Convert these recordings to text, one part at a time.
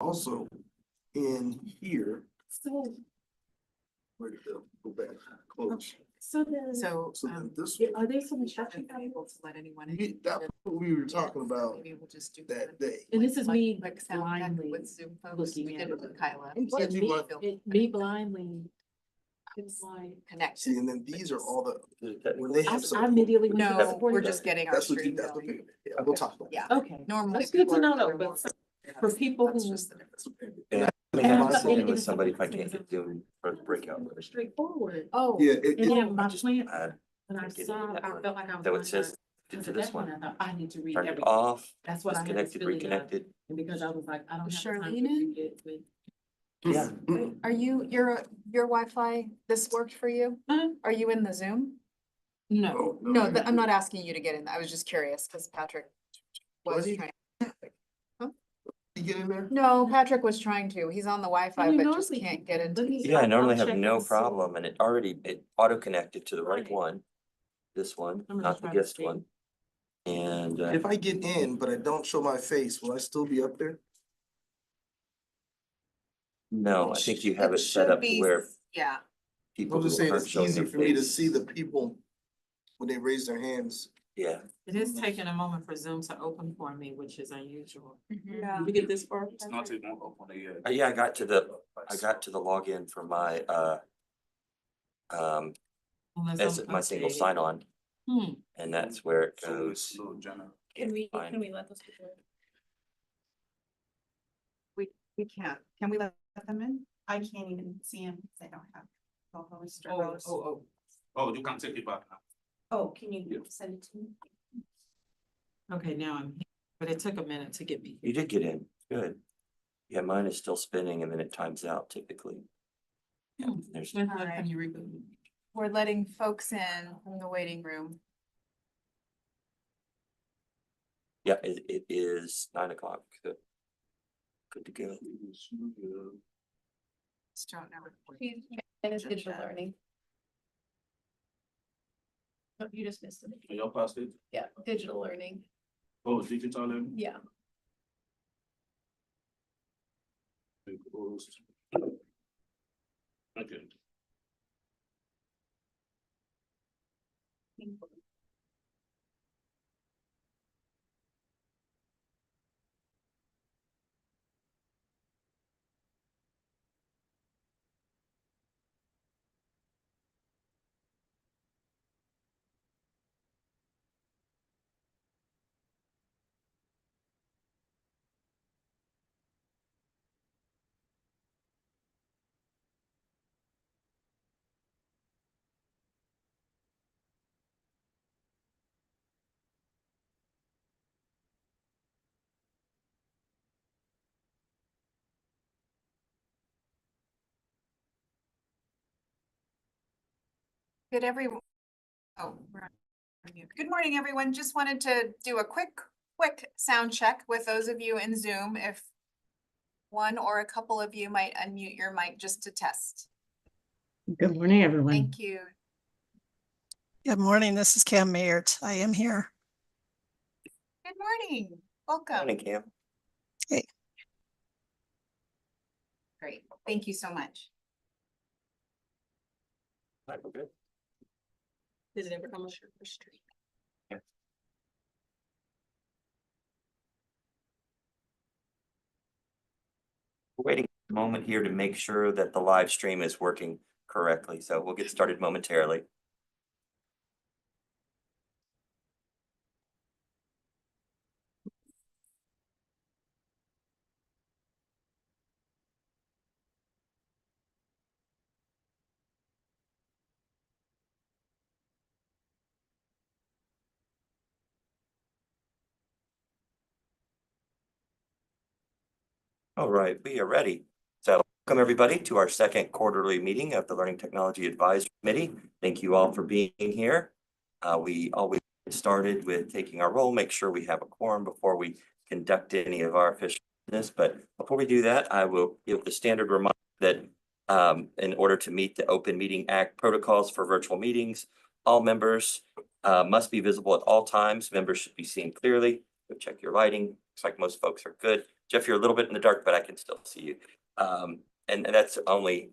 Also in here, So, where did it go back, close. so then, So, So then this, are there some we instructions? shouldn't be able to let anyone. that's what we were talking about Maybe we'll just do that day. And this is me Like sound check blindly with Zoom folks. looking We at did it with Kyla. I'm glad you want- Me blindly, it's like. See, Connected. and then these are all the, when they I have. I immediately. went to the No, support we're event. just getting our That's what you, stream that's what, going. yeah, we'll talk about. Yeah. Okay, Normally. that's good to people know are though, clear but more. for people That's who. just the difference. Yeah, I mean, And I'm it's- sitting and with it's somebody if I something can't that's- get Zoom for the breakout. Straightforward. Oh. Yeah, And then my just plan, add- when I get saw, it. I felt like I was. So going it says to to this one, I thought I need to read turn it everything. off, That's what I had this disconnected, feeling of. reconnected. And because I was like, I don't have Was time to Charlene in? read it with. Yeah. Are you, your Wi-Fi, this worked for you? Huh? Are you in the Zoom? No, Oh, No, I'm not asking you to get in. I was just curious because Patrick was Was he? trying. You get in there? No, Patrick was trying to. He's on the Wi-Fi, you but know, just we- can't get into. let me- the Yeah, I I'll normally have check no and see. problem and it auto connected to the right Right. one. This one, I'm gonna not the try to guest see. one. And If I get in, but I don't show my face, will I still be up there? no, I think you have it set should up to be- where Yeah, people I'm just who saying aren't it's showing easy their for me to face. see the people when they raise their hands. Yeah, It is taking a moment for Zoom to open for me, which is unusual. yeah. Did you get this far? It's not too long on the. yeah, I got to the login for my Unless as I'm my single updated. sign on, Hmm. and that's where it goes. Little Jenna. Can't find- let those people? We can't. Can we let them in? I can't even see them because I don't have. Oh, you can't take it back now. Oh, can you send it to me? Okay, now I'm, here, but it took a minute to get me. You did get in, good. Yeah, mine is still spinning and then it times out typically. Yeah, there's, When All right. can you reboot? We're letting folks in from the waiting room. yeah, it is 9 o'clock. Good to go. Just don't know. And it's digital learning. Oh, you just missed it. Are y'all past it? Yeah, digital learning. Oh, digital learning? Yeah. Closed. Okay. Good everyone. Oh, we're on mute. Good morning, everyone. Just wanted to do a quick sound check with those of you in Zoom. If one or a couple of you might unmute your mic just to test. Good morning, everyone. Thank you. Good morning, this is Cam Mayert. I am here. Good morning. Welcome. Morning, Cam. Great. Thank you so much. Right, we're good. Did it ever come up your street? We're waiting a moment here to make sure that the live stream is working correctly, so we'll get started momentarily. All right, we are ready. So welcome everybody to our second quarterly meeting of the Learning Technology Advisory Committee. Thank you all for being here. We always get started with taking our roll, make sure we have a quorum before we conduct any of our official business. But before we do that, I will give the standard reminder that in order to meet the Open Meeting Act protocols for virtual meetings, all members must be visible at all times. Members should be seen clearly. Go check your lighting. Looks like most folks are good. Jeff, you're a little bit in the dark, but I can still see you. And that's only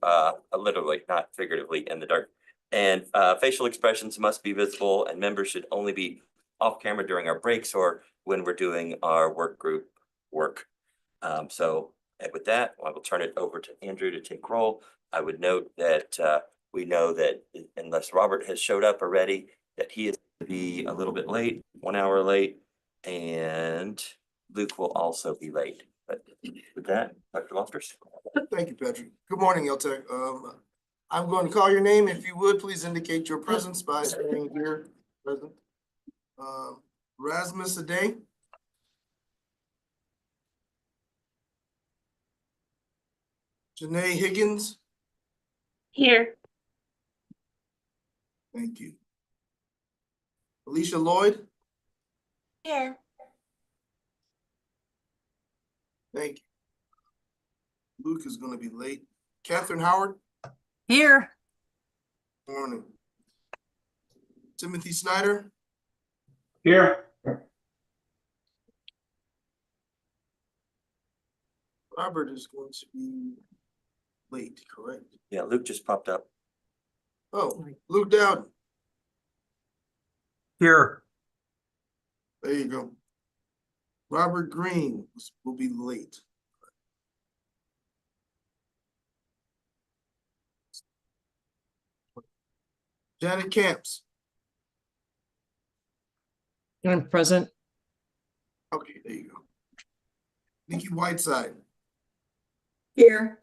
literally, not figuratively in the dark. And facial expressions must be visible, and members should only be off camera during our breaks or when we're doing our work group work. So with that, I will turn it over to Andrew to take roll. I would note that we know that unless Robert has showed up already, that he is to be a little bit late, 1 hour late, and Luke will also be late. But with that, Dr. Loftus. Thank you, Patrick. Good morning, LTAC. I'm going to call your name. If you would, please indicate your presence by saying here, present. Rasmus Aday. Janae Higgins. Here. Thank you. Alicia Lloyd. Here. Thank you. Luke is going to be late. Catherine Howard. Here. Morning. Timothy Snyder. Here. Robert is going to be late, correct? Yeah, Luke just popped up. Oh, Luke Dowden. Here. There you go. Robert Green will be late. Janet Camps. I'm present. Okay, there you go. Nikki Whiteside. Here.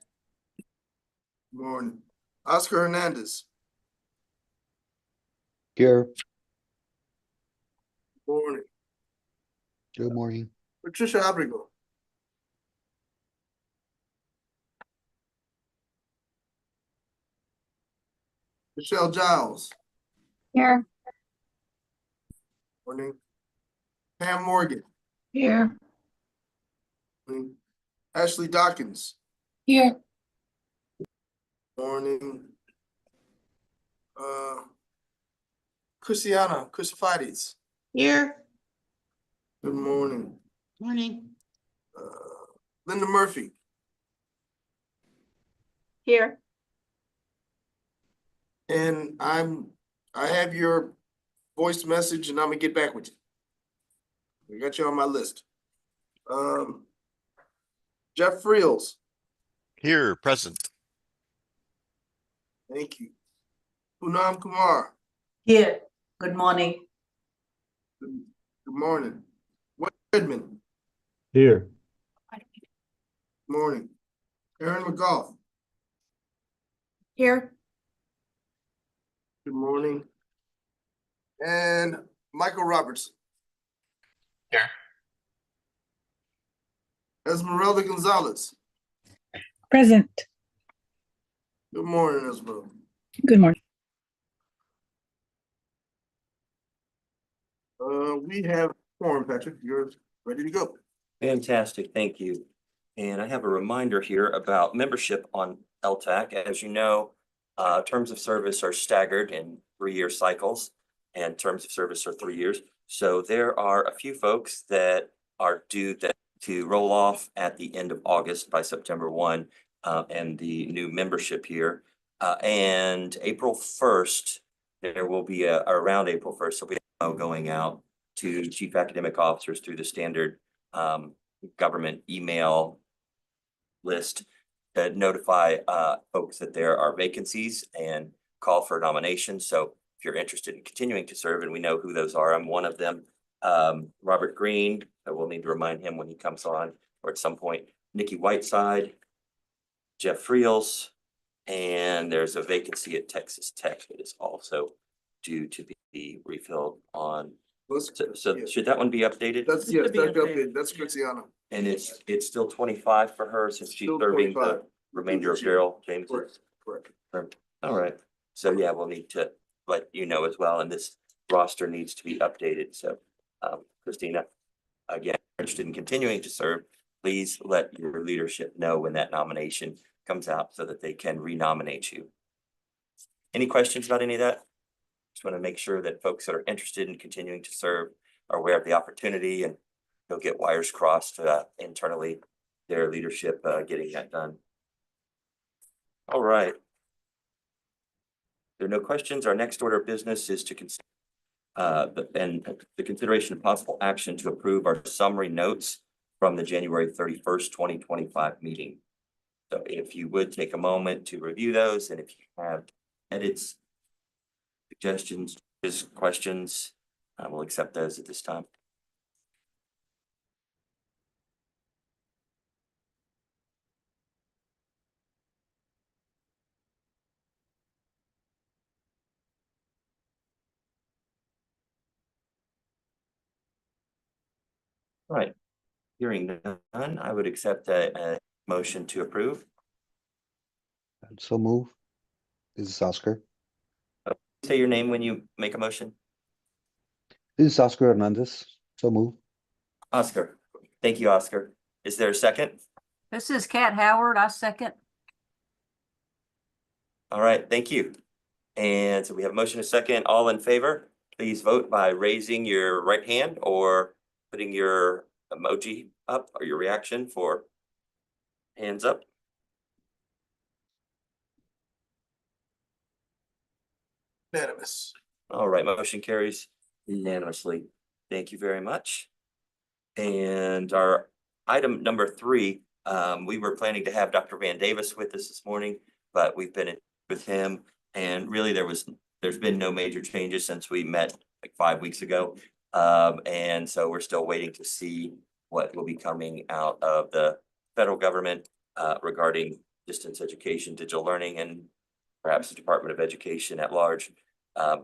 Morning. Oscar Hernandez. Here. Morning. Good morning. Patricia Abrigo. Michelle Giles. Here. Morning. Pam Morgan. Here. Morning. Ashley Dawkins. Here. Morning. Christiana Crucifides. Here. Good morning. Morning. Linda Murphy. Here. And I have your voice message and I'm gonna get back with you. I got you on my list. Jeff Friels. Here, present. Thank you. Poonam Kumar. Here, good morning. Good morning. Wayne Redmond. Here. Morning. Aaron McGough. Here. Good morning. And Michael Robertson. Here. Esmeralda Gonzalez. Present. Good morning, Esmeralda. Good morning. We have form, Patrick. You're ready to go. Fantastic, thank you. And I have a reminder here about membership on LTAC. As you know, terms of service are staggered in 3-year cycles, and terms of service are 3 years. So there are a few folks that are due to roll off at the end of August by September 1, and the new membership here. And April 1st, there will be around April 1st, so we have going out to chief academic officers through the standard government email list to notify folks that there are vacancies and call for nominations. So if you're interested in continuing to serve, and we know who those are, I'm one of them. Robert Green, we'll need to remind him when he comes on or at some point. Nikki Whiteside, Jeff Friels, and there's a vacancy at Texas Tech that is also due to be refilled on. So yeah. should that one be updated? That's It should be updated. That's Yeah. Christiana. And it's still 25 for her since she's Still serving 25. the remainder of Daryl James's. Correct. All right, so yeah, we'll need to let you know as well, and this roster needs to be updated, so Christina, again, interested in continuing to serve, please let your leadership know when that nomination comes out so that they can renominate you. Any questions about any of that? Just want to make sure that folks that are interested in continuing to serve are aware of the opportunity, and they'll get wires crossed internally their leadership getting that done. All right. There are no questions. Our next order of business is to consider the consideration of possible action to approve our summary notes from the January 31st, 2025 meeting. So if you would take a moment to review those, and if you have edits, suggestions, questions, we'll accept those at this time. All right, hearing none, I would accept a motion to approve. So move. This is Oscar. Say your name when you make a motion. This is Oscar Hernandez. So move. Oscar. Thank you, Oscar. Is there a second? This is Kat Howard. I second. All right, thank you. And so we have a motion, a second. All in favor, please vote by raising your right hand or putting your emoji up or your reaction for hands up. Unanimous. All right, motion carries unanimously. Thank you very much. And our item number 3, we were planning to have Dr. Van Davis with us this morning, but we've been with him, and really there's been no major changes since we met like 5 weeks ago. And so we're still waiting to see what will be coming out of the federal government regarding distance education, digital learning, and perhaps the Department of Education at large.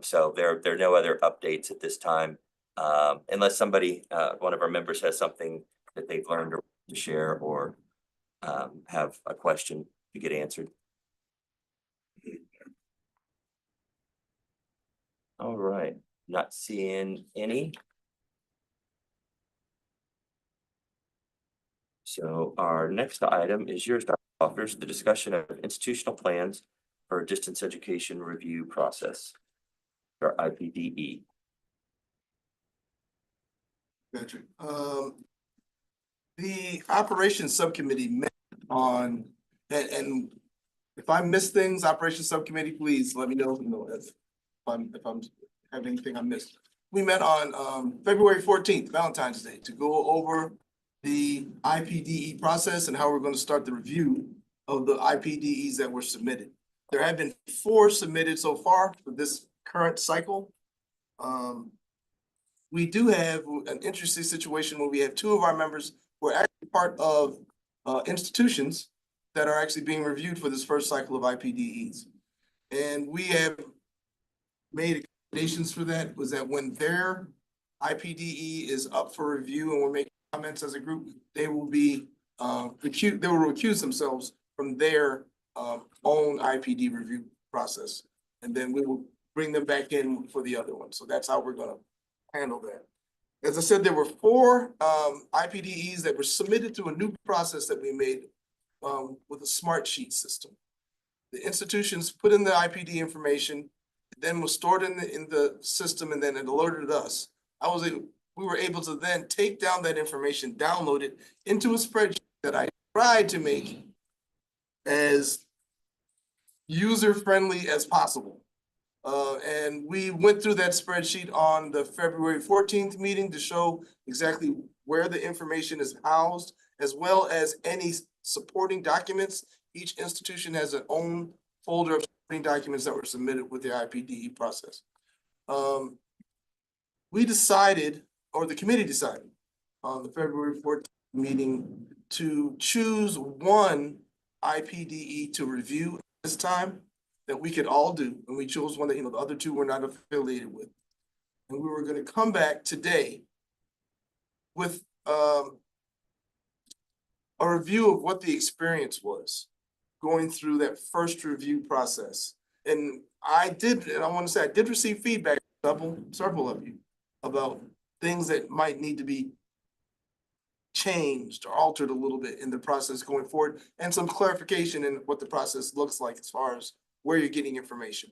So there are no other updates at this time, unless somebody, one of our members has something that they've learned or to share, or have a question to get answered. All right, not seeing any. So our next item is yours, Dr. Offers, the discussion of institutional plans for distance education review process, or IPDE. Patrick, the operations subcommittee met on, and if I miss things, operations subcommittee, please let me know, if I'm have anything I missed. We met on February 14th, Valentine's Day, to go over the IPDE process and how we're going to start the review of the IPDEs that were submitted. There have been 4 submitted so far for this current cycle. We do have an interesting situation where we have 2 of our members who are actually part of institutions that are actually being reviewed for this first cycle of IPDEs. And we have made accommodations for that, was that when their IPDE is up for review and we're making comments as a group, they will be they will recuse themselves from their own IPD review process. And then we will bring them back in for the other one. So that's how we're gonna handle that. As I said, there were 4 IPDEs that were submitted through a new process that we made with a smart sheet system. The institutions put in the IPD information, then was stored in the system, and then it alerted us. We were able to then take down that information, download it into a spreadsheet that I tried to make as user-friendly as possible. And we went through that spreadsheet on the February 14th meeting to show exactly where the information is housed, as well as any supporting documents. Each institution has their own folder of supporting documents that were submitted with the IPDE process. We decided, or the committee decided, on the February 14th meeting to choose one IPDE to review this time that we could all do, and we chose one that, the other 2 were not affiliated with. And we were going to come back today with a review of what the experience was going through that first review process. And I want to say I did receive feedback from several of you about things that might need to be changed or altered a little bit in the process going forward, and some clarification in what the process looks like as far as where you're getting information.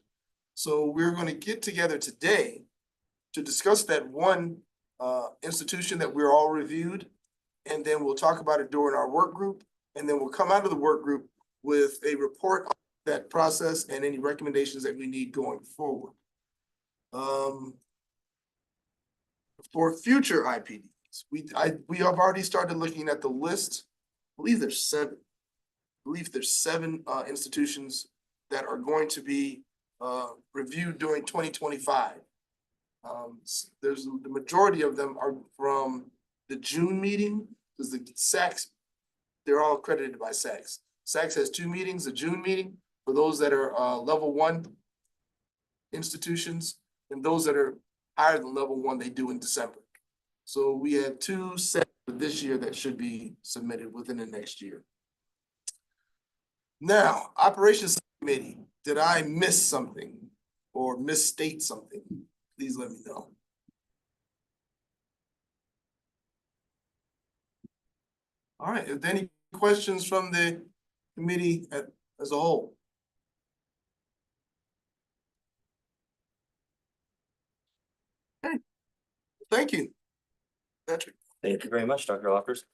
So we're going to get together today to discuss that one institution that we're all reviewed and then we'll talk about it during our work group, and then we'll come out of the work group with a report on that process and any recommendations that we need going forward. For future IPDs, we have already started looking at the list. I believe there's seven. Institutions that are going to be reviewed during 2025. There's the majority of them are from the June meeting, because the SACs, they're all accredited by SACs. SACs has two meetings, the June meeting for those that are level 1 institutions, and those that are higher than level 1, they do in December. So we have two sets for this year that should be submitted within the next year. Now, Operations Committee, did I miss something or misstate something? Please let me know. All right, if there any questions from the committee as a whole? Okay, thank you. Patrick. Thank you very much, Dr. Lockers.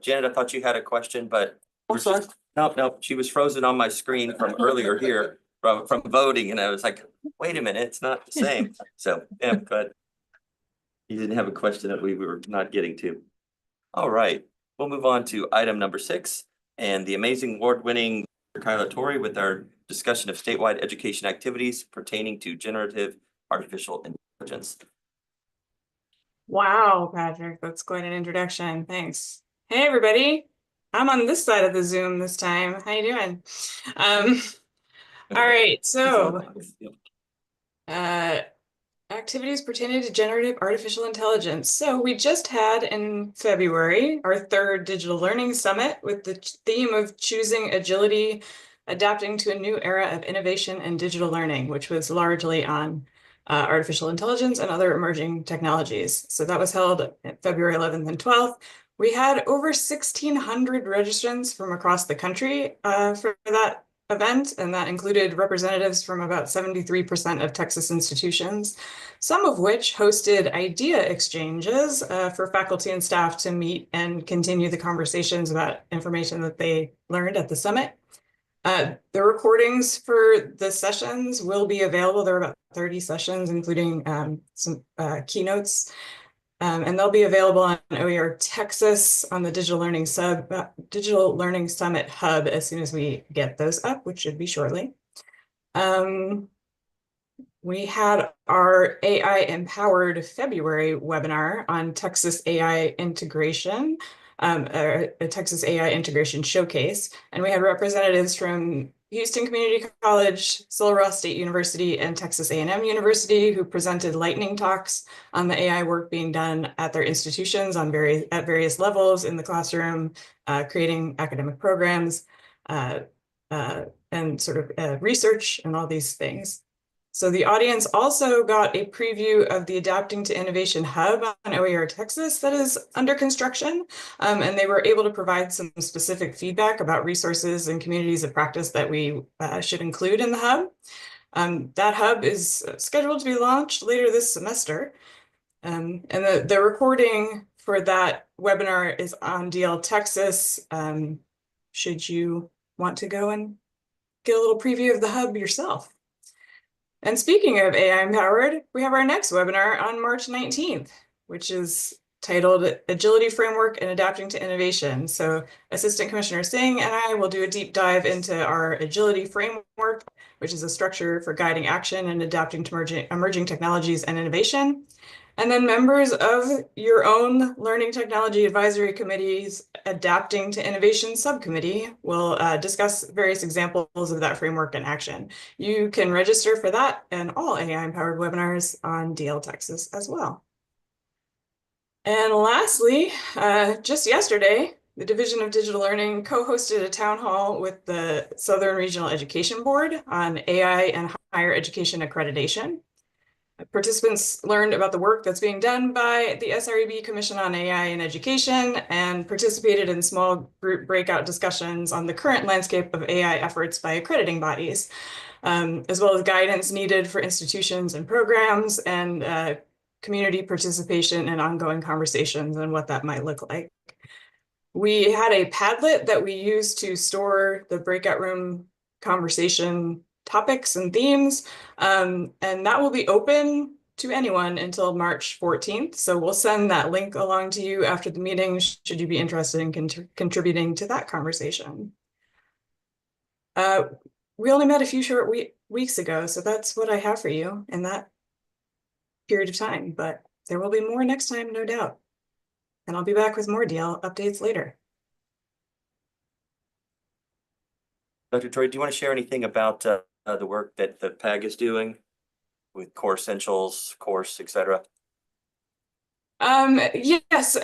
Janet, I thought you had a question, but I'm sorry. no, she was frozen on my screen from earlier here from voting, and I was like, wait a minute, it's not the same. So, yeah, but you didn't have a question that we were not getting to. All right, we'll move on to item number 6 and the amazing award-winning Kyla Torrey with our discussion of statewide education activities pertaining to generative artificial intelligence. Wow, Patrick, that's quite an introduction. Thanks. Hey, everybody. I'm on this side of the Zoom this time. How you doing? All right, so activities pertaining to generative artificial intelligence. So we just had in February our 3rd Digital Learning Summit with the theme of choosing agility, adapting to a new era of innovation and digital learning, which was largely on artificial intelligence and other emerging technologies. So that was held February 11th and 12th. We had over 1,600 registrants from across the country for that event, and that included representatives from about 73% of Texas institutions, some of which hosted idea exchanges for faculty and staff to meet and continue the conversations about information that they learned at the summit. The recordings for the sessions will be available. There are about 30 sessions, including some keynotes, and they'll be available on OER Texas on the Digital Learning Summit Hub as soon as we get those up, which should be shortly. We had our AI Empowered February webinar on Texas AI integration, a Texas AI integration showcase, and we had representatives from Houston Community College, Sul State University, and Texas A&M University who presented lightning talks on the AI work being done at their institutions at various levels in the classroom, creating academic programs, and sort of research and all these things. So the audience also got a preview of the Adapting to Innovation Hub on OER Texas that is under construction, and they were able to provide some specific feedback about resources and communities of practice that we should include in the hub. That hub is scheduled to be launched later this semester, and the recording for that webinar is on DL Texas. Should you want to go and get a little preview of the hub yourself. And speaking of AI Empowered, we have our next webinar on March 19th, which is titled Agility Framework and Adapting to Innovation. So Assistant Commissioner Singh and I will do a deep dive into our Agility Framework, which is a structure for guiding action and adapting to emerging technologies and innovation. And then members of your own Learning Technology Advisory Committee's Adapting to Innovation Subcommittee will discuss various examples of that framework in action. You can register for that and all AI-empowered webinars on DL Texas as well. And lastly, just yesterday, the Division of Digital Learning co-hosted a town hall with the Southern Regional Education Board on AI and higher education accreditation. Participants learned about the work that's being done by the SREB Commission on AI in Education and participated in small group breakout discussions on the current landscape of AI efforts by accrediting bodies, as well as guidance needed for institutions and programs and community participation and ongoing conversations and what that might look like. We had a Padlet that we used to store the breakout room conversation topics and themes. And that will be open to anyone until March 14th. So we'll send that link along to you after the meeting, should you be interested in contributing to that conversation. We only met a few short weeks ago, so that's what I have for you in that period of time, but there will be more next time, no doubt. And I'll be back with more DL updates later. Dr. Troy, do you want to share anything about the work that the PAG is doing with core essentials, course, etc.? Yes.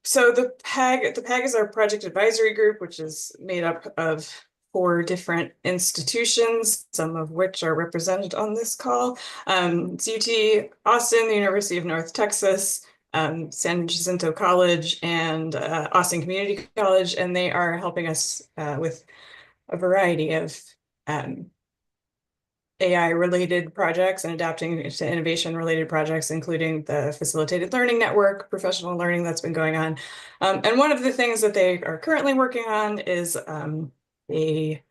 So the PAG is our project advisory group, which is made up of 4 different institutions, some of which are represented on this call. It's UT Austin, the University of North Texas, San Jacinto College, and Austin Community College, and they are helping us with a variety of AI-related projects and adapting to innovation-related projects, including the facilitated learning network, professional learning that's been going on. And one of the things that they are currently working on is a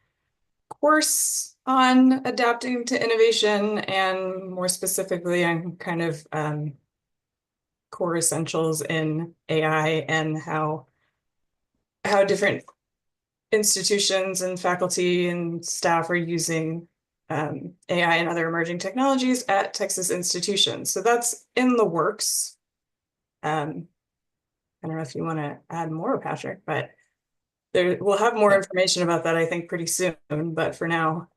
course on adapting to innovation, and more specifically on kind of core essentials in AI and how different institutions and faculty and staff are using AI and other emerging technologies at Texas institutions. So that's in the works. I don't know if you want to add more, Patrick, but we'll have more information about that, I think, pretty soon. But for now,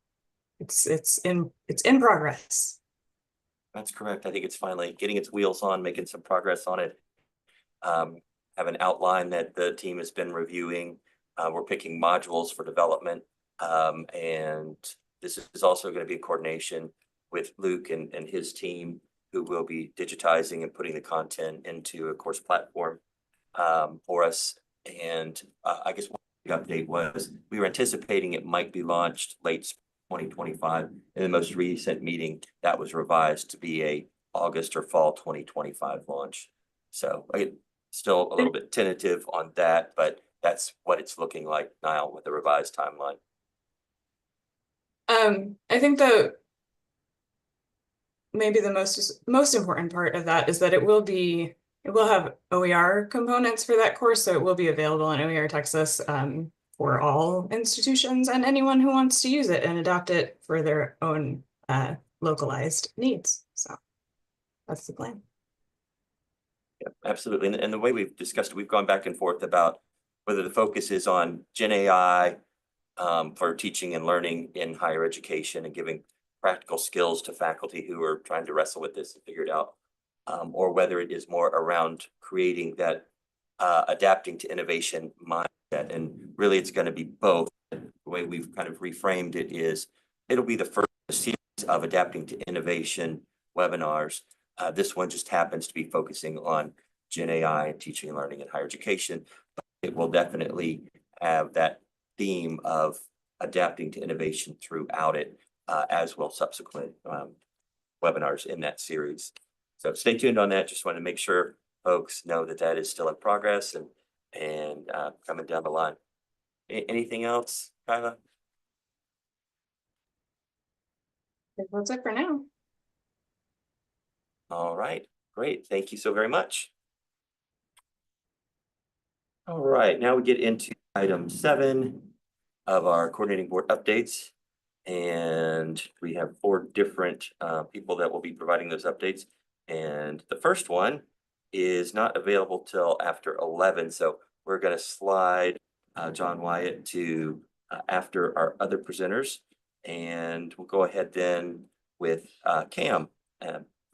it's in progress. That's correct. I think it's finally getting its wheels on, making some progress on it. Have an outline that the team has been reviewing. We're picking modules for development. And this is also going to be in coordination with Luke and his team, who will be digitizing and putting the content into a course platform for us. And I guess one big update was we were anticipating it might be launched late 2025. In the most recent meeting, that was revised to be a August or fall 2025 launch. So still a little bit tentative on that, but that's what it's looking like now with the revised timeline. I think maybe the most important part of that is that it will have OER components for that course, so it will be available on OER Texas for all institutions and anyone who wants to use it and adapt it for their own localized needs. So that's the plan. Yeah, absolutely. And the way we've discussed it, we've gone back and forth about whether the focus is on Gen AI for teaching and learning in higher education and giving practical skills to faculty who are trying to wrestle with this and figure it out, or whether it is more around creating that adapting to innovation mindset. And really, it's going to be both. The way we've kind of reframed it is it'll be the first series of adapting to innovation webinars. This one just happens to be focusing on Gen AI and teaching and learning in higher education, but it will definitely have that theme of adapting to innovation throughout it, as will subsequent webinars in that series. So stay tuned on that. Just want to make sure folks know that that is still in progress and coming down the line. Anything else, Kyla? That's it for now. All right, great. Thank you so very much. All right, now we get into item 7 of our coordinating board updates. And we have 4 different people that will be providing those updates. And the first one is not available till after 11. So we're going to slide John Wyatt to after our other presenters. And we'll go ahead then with Cam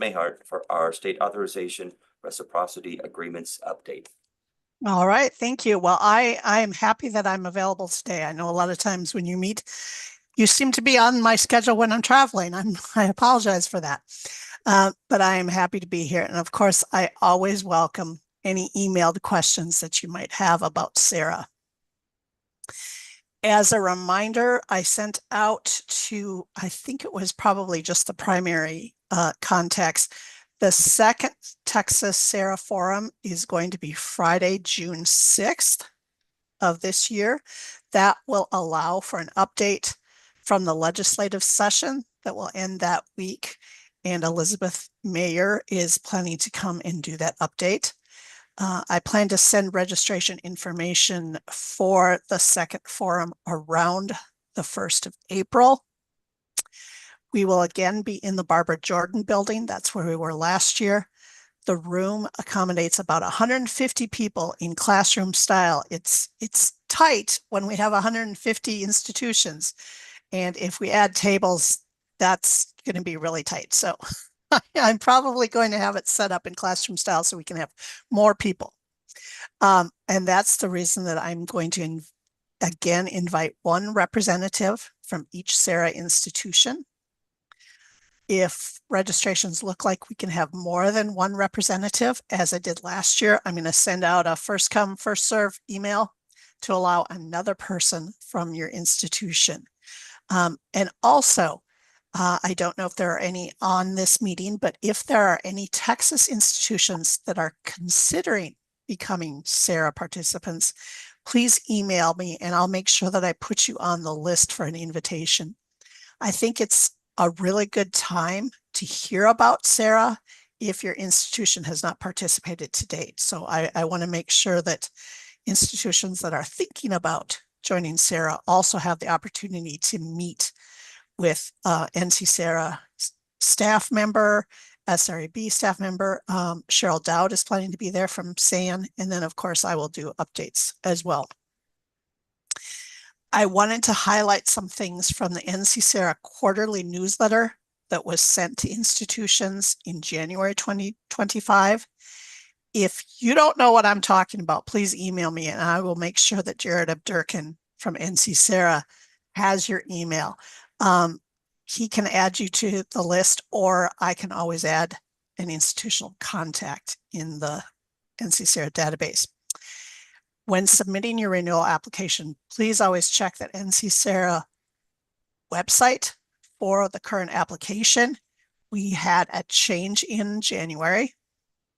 Mayhart for our state authorization reciprocity agreements update. All right, thank you. Well, I am happy that I'm available today. I know a lot of times when you meet, you seem to be on my schedule when I'm traveling. I apologize for that, but I am happy to be here. And of course, I always welcome any emailed questions that you might have about SARA. As a reminder, I sent out to, I think it was probably just the primary contacts, The second Texas Sarah Forum is going to be Friday, June 6th of this year. That will allow for an update from the legislative session that will end that week. And Elizabeth Mayer is planning to come and do that update. I plan to send registration information for the second forum around the 1st of April. We will again be in the Barbara Jordan building. That's where we were last year. The room accommodates about 150 people in classroom style. It's tight when we have 150 institutions. And if we add tables, that's going to be really tight. So I'm probably going to have it set up in classroom style so we can have more people. And that's the reason that I'm going to again invite one representative from each Sarah institution. If registrations look like we can have more than one representative, as I did last year, I'm going to send out a first come, first serve email to allow another person from your institution. And also, I don't know if there are any on this meeting, but if there are any Texas institutions that are considering becoming Sarah participants, please email me and I'll make sure that I put you on the list for an invitation. I think it's a really good time to hear about Sarah if your institution has not participated to date. So I want to make sure that institutions that are thinking about joining Sarah also have the opportunity to meet with NC Sarah staff member, SRAB staff member. Cheryl Dowd is planning to be there from SAN. And then of course I will do updates as well. I wanted to highlight some things from the NC Sarah quarterly newsletter that was sent to institutions in January 2025. If you don't know what I'm talking about, please email me and I will make sure that Jared Abdurkin from NC Sarah has your email. He can add you to the list, or I can always add an institutional contact in the NC Sarah database. When submitting your renewal application, please always check that NC Sarah website for the current application. We had a change in January.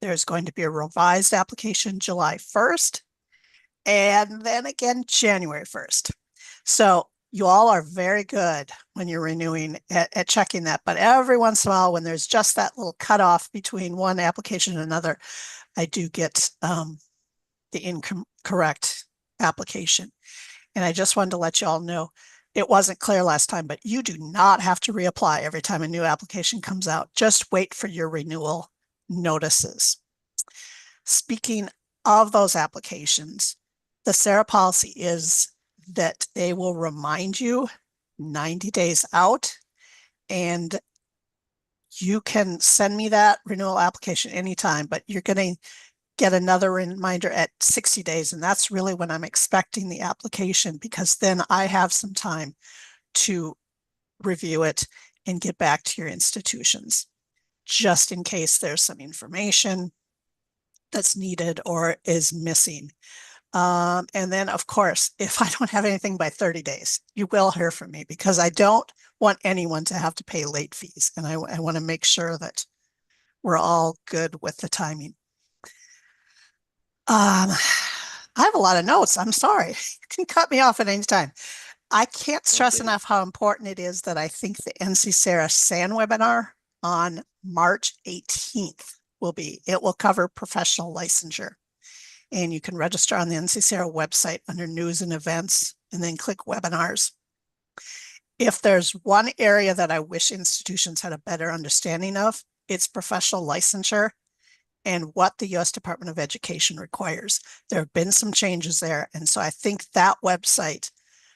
There's going to be a revised application July 1st, and then again January 1st. So you all are very good when you're renewing at checking that, but every once in a while when there's just that little cutoff between one application and another, I do get the incorrect application. And I just wanted to let you all know, it wasn't clear last time, but you do not have to reapply every time a new application comes out. Just wait for your renewal notices. Speaking of those applications, the Sarah policy is that they will remind you 90 days out, and you can send me that renewal application anytime, but you're going to get another reminder at 60 days. And that's really when I'm expecting the application, because then I have some time to review it and get back to your institutions, just in case there's some information that's needed or is missing. And then of course, if I don't have anything by 30 days, you will hear from me, because I don't want anyone to have to pay late fees. And I want to make sure that we're all good with the timing. I have a lot of notes. I'm sorry. You can cut me off at any time. I can't stress enough how important it is that I think the NC Sarah SAN webinar on March 18th it will cover professional licensure. And you can register on the NC Sarah website under news and events and then click webinars. If there's one area that I wish institutions had a better understanding of, it's professional licensure and what the U.S. Department of Education requires. There have been some changes there. And so I think that website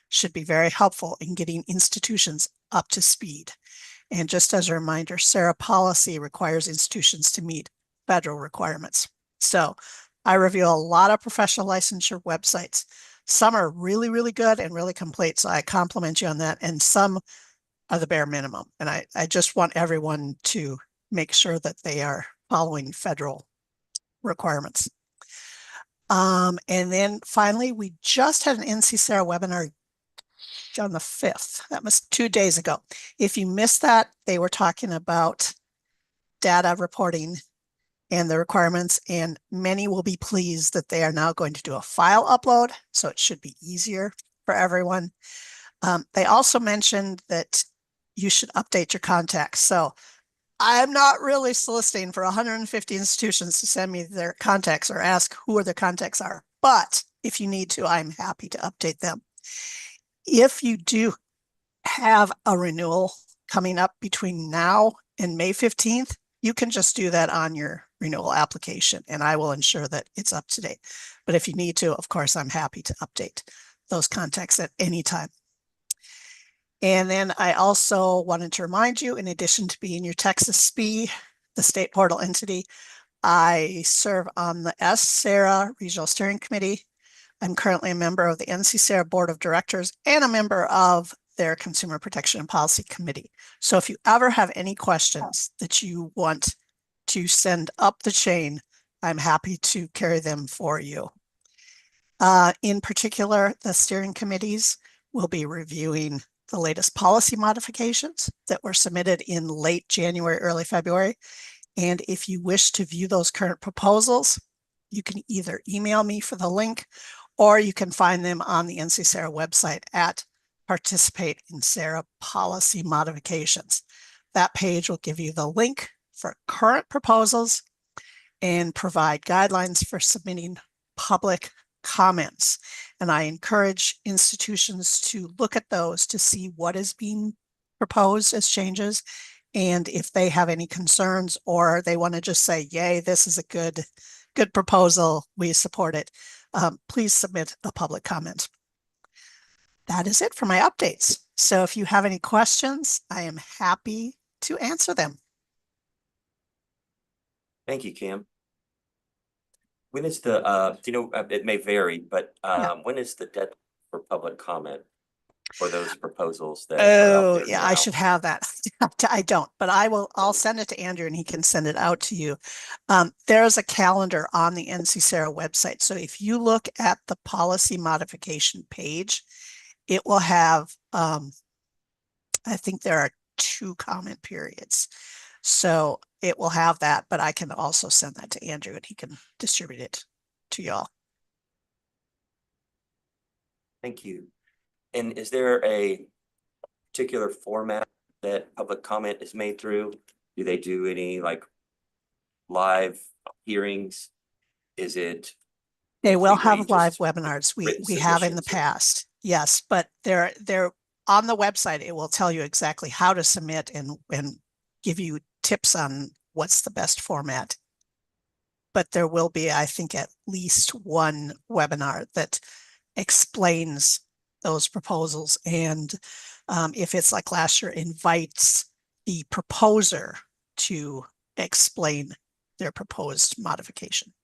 should be very helpful in getting institutions up to speed. And just as a reminder, Sarah policy requires institutions to meet federal requirements. So I review a lot of professional licensure websites. Some are really, really good and really complete. So I compliment you on that. And some are the bare minimum. And I just want everyone to make sure that they are following federal requirements. And then finally, we just had an NC Sarah webinar on the 5th. That was 2 days ago. If you missed that, they were talking about data reporting and the requirements, and many will be pleased that they are now going to do a file upload, so it should be easier for everyone. They also mentioned that you should update your contacts. So I'm not really soliciting for 150 institutions to send me their contacts or ask who their contacts are. But if you need to, I'm happy to update them. If you do have a renewal coming up between now and May 15th, you can just do that on your renewal application and I will ensure that it's up to date. But if you need to, of course, I'm happy to update those contacts at any time. And then I also wanted to remind you, in addition to being your Texas SPE, the state portal entity, I serve on the SARA Regional Steering Committee. I'm currently a member of the NC-SARA Board of Directors and a member of their Consumer Protection and Policy Committee. So if you ever have any questions that you want to send up the chain, I'm happy to carry them for you. In particular, the steering committees will be reviewing the latest policy modifications that were submitted in late January, early February. And if you wish to view those current proposals, you can either email me for the link or you can find them on the NC-SARA website at Participate in SARA Policy Modifications. That page will give you the link for current proposals and provide guidelines for submitting public comments. And I encourage institutions to look at those to see what is being proposed as changes. And if they have any concerns or they want to just say, yay, this is a good proposal, we support it, please submit a public comment. That is it for my updates. So if you have any questions, I am happy to answer them. Thank you, Kim. When is the, it may vary, but when is the deadline for public comment for those proposals that are out Oh, there yeah, now? I should have that. I don't, but I'll send it to Andrew and he can send it out to you. There's a calendar on the NC-SARA website. So if you look at the policy modification page, it will have, I think there are 2 comment periods. So it will have that, but I can also send that to Andrew and he can distribute it to y'all. Thank you. And is there a particular format that public comment is made through? Do they do any like live hearings? Is it? They will completely have live just webinars. We written have in the submissions or- past. Yes, but they're on the website. It will tell you exactly how to submit and give you tips on what's the best format. But there will be, I think, at least one webinar that explains those proposals. And if it's like last year, invites the proposer to explain their proposed modification.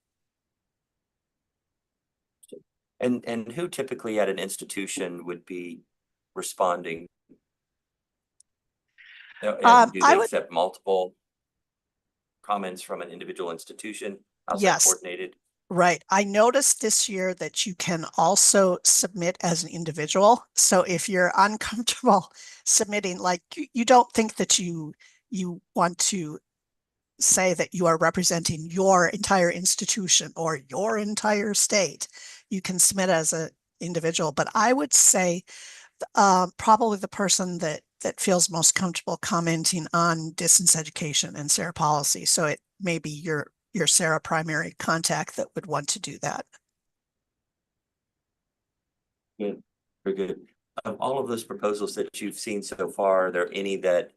And who typically at an institution would be responding? And do I they would- accept multiple comments from an individual institution? How's that Yes. coordinated? Right. I noticed this year that you can also submit as an individual. So if you're uncomfortable submitting, like you don't think that you want to say that you are representing your entire institution or your entire state, you can submit as an individual. But I would say probably the person that feels most comfortable commenting on distance education and SARA policy. So it may be your SARA primary contact that would want to do that. Good, very good. Of all of those proposals that you've seen so far, are there any that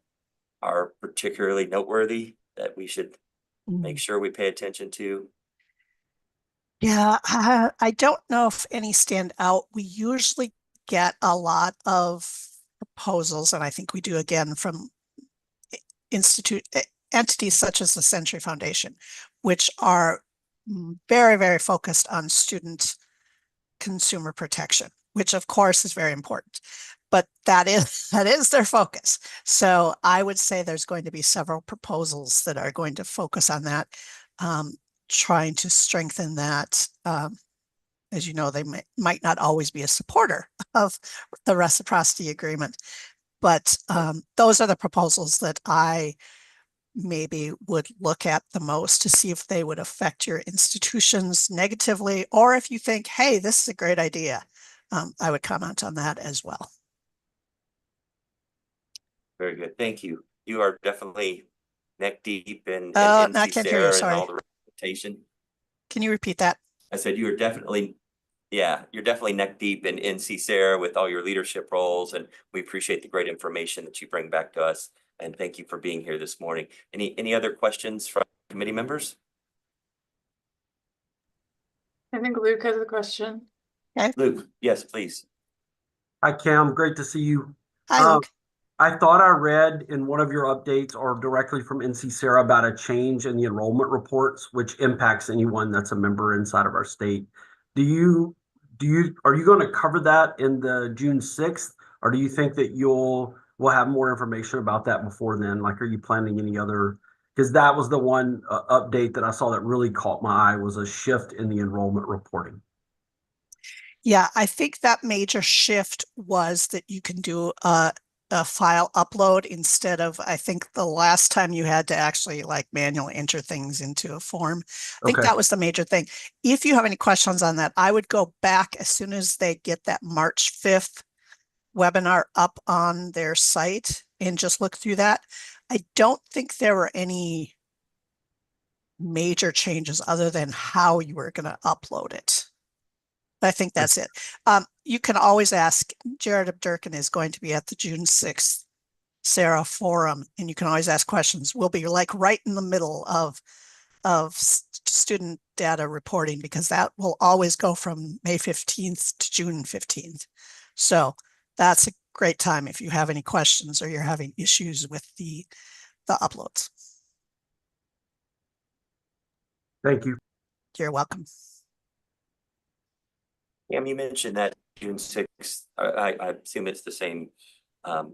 are particularly noteworthy that we should make sure we pay attention to? Yeah, I don't know if any stand out. We usually get a lot of proposals, and I think we do again from entities such as the Century Foundation, which are very, very focused on student consumer protection, which of course is very important, but that is their focus. So I would say there's going to be several proposals that are going to focus on that, trying to strengthen that. As you know, they might not always be a supporter of the reciprocity agreement, but those are the proposals that I maybe would look at the most to see if they would affect your institutions negatively, or if you think, hey, this is a great idea. I would comment on that as well. Very good. Thank you. You are definitely neck deep in No, I NC can't hear you, Sarah and all sorry. the representation. Can you repeat that? I said you are definitely, yeah, you're definitely neck deep in NC Sarah with all your leadership roles, and we appreciate the great information that you bring back to us. And thank you for being here this morning. Any other questions from committee members? I think Luke has a question. Luke, yes, please. Hi, Cam. Great to see you. Hi, Luke. I thought I read in one of your updates or directly from NC Sarah about a change in the enrollment reports, which impacts anyone that's a member inside of our state. Are you going to cover that in the June 6th, or do you think that we'll have more information about that before then? Like, are you planning any other? Because that was the one update that I saw that really caught my eye, was a shift in the enrollment reporting. Yeah, I think that major shift was that you can do a file upload instead of, I think the last time you had to actually like manually enter things into a form. I think Okay. that was the major thing. If you have any questions on that, I would go back as soon as they get that March 5th webinar up on their site and just look through that. I don't think there were any major changes other than how you were going to upload it. I think that's it. You can always ask. Jared Abdurkin is going to be at the June 6th Sarah Forum, and you can always ask questions. We'll be like right in the middle of student data reporting, because that will always go from May 15th to June 15th. So that's a great time if you have any questions or you're having issues with the uploads. Thank you. You're welcome. Cam, you mentioned that June 6th, I assume it's the same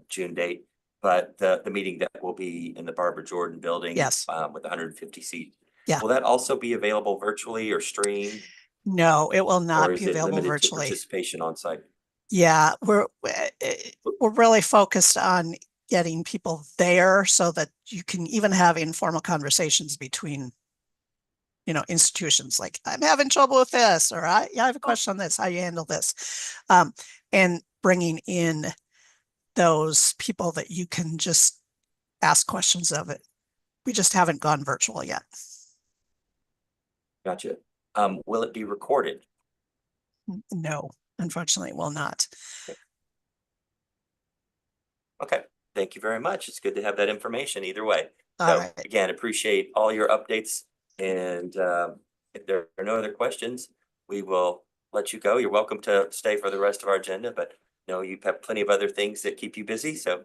June date, but the meeting that will be in the Barbara Jordan building. Yes. With 150 seats. Yeah. Will that also be available virtually or streamed? No, it will Or not is be it available limited to virtually. participation on site? Yeah, we're really focused on getting people there so that you can even have informal conversations between, institutions, like, I'm having trouble with this, or I have a question on this, how you handle this, and bringing in those people that you can just ask questions of it. We just haven't gone virtual yet. Gotcha. Will it be recorded? No, unfortunately, it will not. Okay, thank you very much. It's good to have that information either way. All So right. again, appreciate all your updates. And if there are no other questions, we will let you go. You're welcome to stay for the rest of our agenda, but you have plenty of other things that keep you busy. So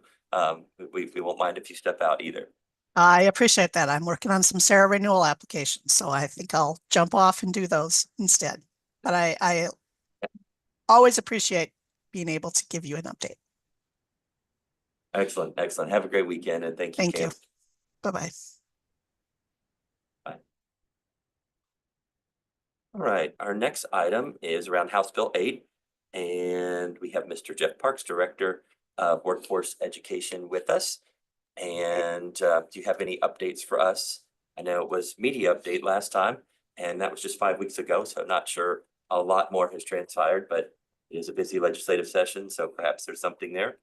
we won't mind if you step out either. I appreciate that. I'm working on some Sarah renewal applications, so I think I'll jump off and do those instead. But I always appreciate being able to give you an update. Excellent, excellent. Have a great weekend, and thank you, Thank Cam. you. Bye-bye. Bye. All right, our next item is around House Bill 8, and we have Mr. Jeff Parks, Director of Workforce Education, with us. And do you have any updates for us? I know it was media update last time, and that was just 5 weeks ago, so I'm not sure a lot more has transpired, but it is a busy legislative session, so perhaps there's something there.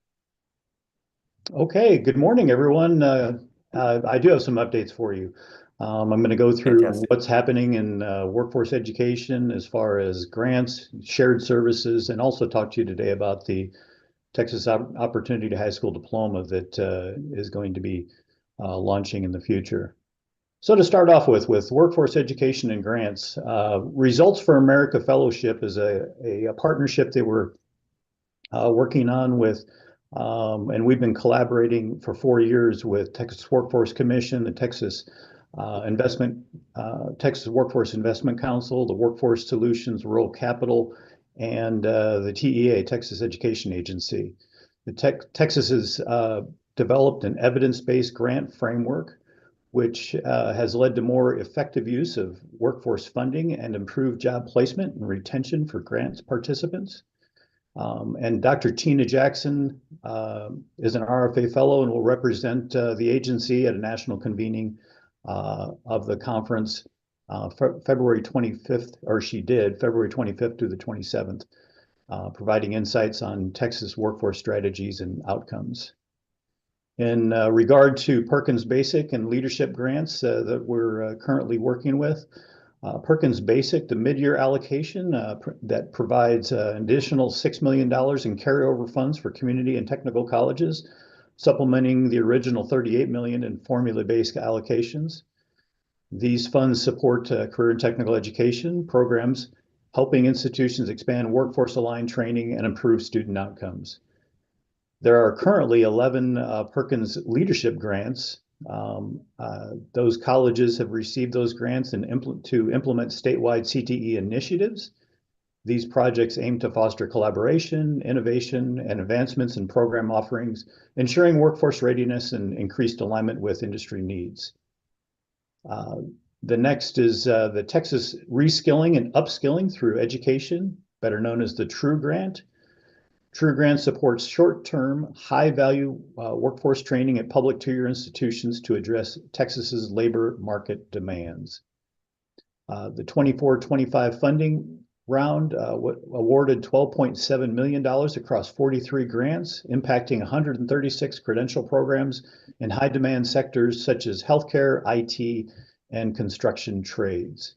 Okay, good morning, everyone. I do have some updates for you. I'm going to go through Fantastic. what's happening in workforce education as far as grants, shared services, and also talk to you today about the Texas Opportunity to High School Diploma that is going to be launching in the future. So to start off with workforce education and grants, Results for America Fellowship is a partnership that we're working on with, and we've been collaborating for 4 years with Texas Workforce Commission, the Texas Workforce Investment Council, the Workforce Solutions Rural Capital, and the TEA, Texas Education Agency. Texas has developed an evidence-based grant framework, which has led to more effective use of workforce funding and improved job placement and retention for grants participants. And Dr. Tina Jackson is an RFA fellow and will represent the agency at a national convening of the conference February 25th, or she did, February 25th through the 27th, providing insights on Texas workforce strategies and outcomes. In regard to Perkins Basic and leadership grants that we're currently working with, Perkins Basic, the mid-year allocation that provides an additional $6 million in carryover funds for community and technical colleges, supplementing the original $38 million in formula-based allocations. These funds support career and technical education programs, helping institutions expand workforce-aligned training and improve student outcomes. There are currently 11 Perkins leadership grants. Those colleges have received those grants to implement statewide CTE initiatives. These projects aim to foster collaboration, innovation, and advancements in program offerings, ensuring workforce readiness and increased alignment with industry needs. The next is the Texas Reskilling and Upskilling Through Education, better known as the TRUE Grant. TRUE Grant supports short-term, high-value workforce training at public two-year institutions to address Texas's labor market demands. The 24-25 funding round awarded $12.7 million across 43 grants, impacting 136 credential programs in high-demand sectors such as healthcare, IT, and construction trades.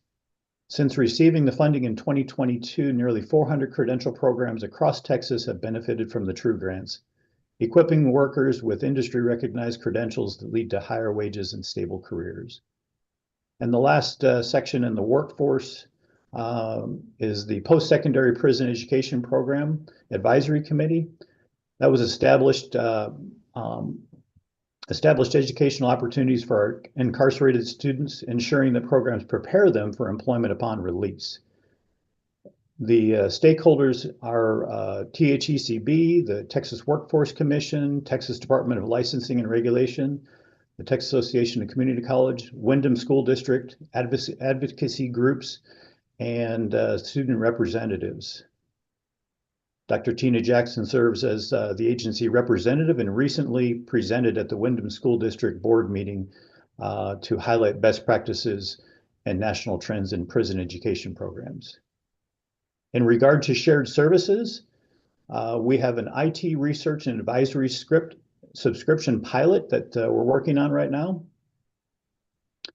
Since receiving the funding in 2022, nearly 400 credential programs across Texas have benefited from the TRUE grants, equipping workers with industry-recognized credentials that lead to higher wages and stable careers. And the last section in the workforce is the Post-Secondary Prison Education Program Advisory Committee. That was established educational opportunities for our incarcerated students, ensuring that programs prepare them for employment upon release. The stakeholders are THECB, the Texas Workforce Commission, Texas Department of Licensing and Regulation, the Texas Association of Community College, Windham School District, advocacy groups, and student representatives. Dr. Tina Jackson serves as the agency representative and recently presented at the Windham School District Board meeting to highlight best practices and national trends in prison education programs. In regard to shared services, we have an IT research and advisory subscription pilot that we're working on right now.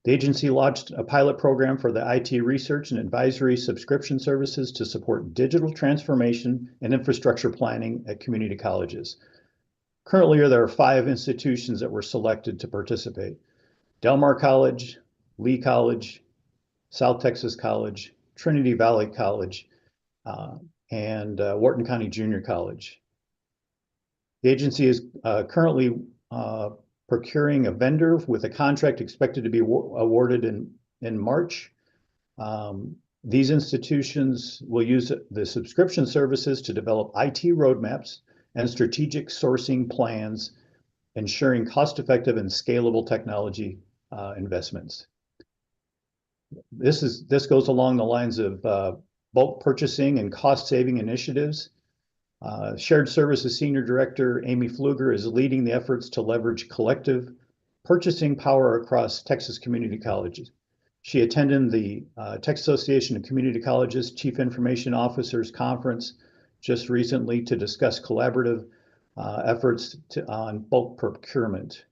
The agency launched a pilot program for the IT research and advisory subscription services to support digital transformation and infrastructure planning at community colleges. Currently, there are 5 institutions that were selected to participate: Del Mar College, Lee College, South Texas College, Trinity Valley College, and Wharton County Junior College. The agency is currently procuring a vendor with a contract expected to be awarded in March. These institutions will use the subscription services to develop IT roadmaps and strategic sourcing plans, ensuring cost-effective and scalable technology investments. This goes along the lines of bulk purchasing and cost-saving initiatives. Shared Services Senior Director Amy Pfluger is leading the efforts to leverage collective purchasing power across Texas community colleges. She attended the Texas Association of Community Colleges Chief Information Officers Conference just recently to discuss collaborative efforts on bulk procurement.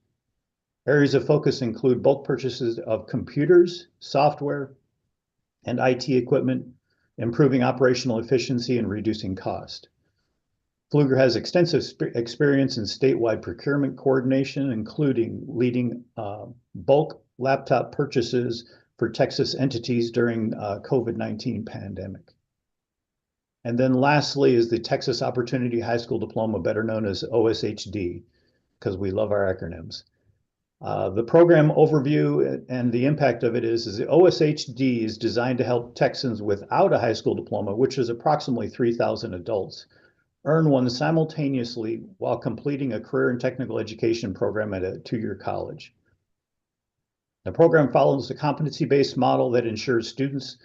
Areas of focus include bulk purchases of computers, software, and IT equipment, improving operational efficiency and reducing cost. Pfluger has extensive experience in statewide procurement coordination, including leading bulk laptop purchases for Texas entities during COVID-19 pandemic. And then lastly is the Texas Opportunity High School Diploma, better known as OSHD, because we love our acronyms. The program overview and the impact of it is the OSHD is designed to help Texans without a high school diploma, which is approximately 3,000 adults, earn one simultaneously while completing a career and technical education program at a two-year college. The program follows a competency-based model that ensures students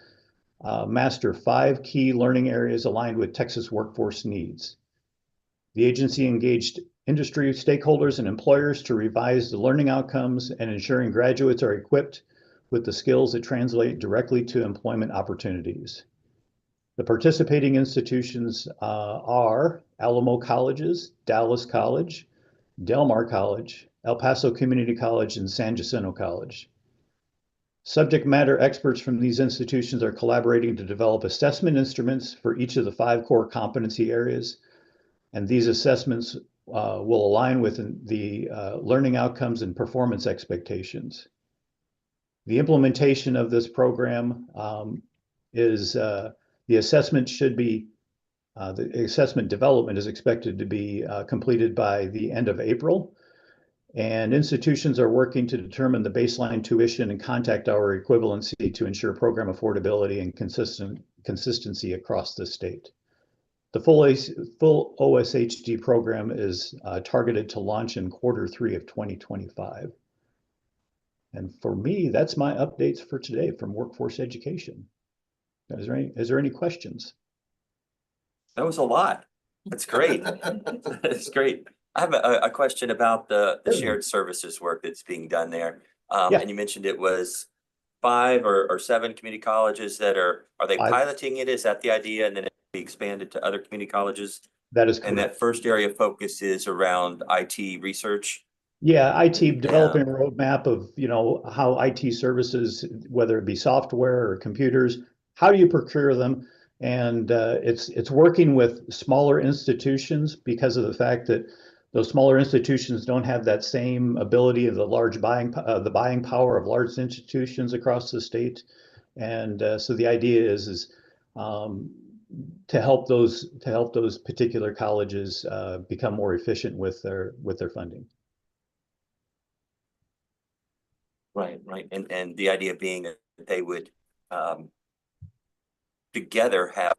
master 5 key learning areas aligned with Texas workforce needs. The agency engaged industry stakeholders and employers to revise the learning outcomes and ensuring graduates are equipped with the skills that translate directly to employment opportunities. The participating institutions are Alamo Colleges, Dallas College, Del Mar College, El Paso Community College, and San Jacinto College. Subject matter experts from these institutions are collaborating to develop assessment instruments for each of the 5 core competency areas, and these assessments will align with the learning outcomes and performance expectations. The implementation of this program is the assessment should be, the assessment development is expected to be completed by the end of April. And institutions are working to determine the baseline tuition and contact hour equivalency to ensure program affordability and consistency across the state. The full OSHD program is targeted to launch in Q3 of 2025. And for me, that's my updates for today from Workforce Education. Is there any questions? That was a lot. That's great. That's great. I have a question about the shared services work that's being done there. Yeah. And you mentioned it was 5 or 7 community colleges that are they 5. piloting it? Is that the idea? And then it be expanded to other community colleges? That is correct. And that first area of focus is around IT research? Yeah, IT developing a roadmap of, how IT services, whether it be software or computers, how do you procure them? And it's working with smaller institutions because of the fact that those smaller institutions don't have that same ability of the buying power of large institutions across the state. And so the idea is to help those particular colleges become more efficient with their funding. Right. And the idea being that they would together have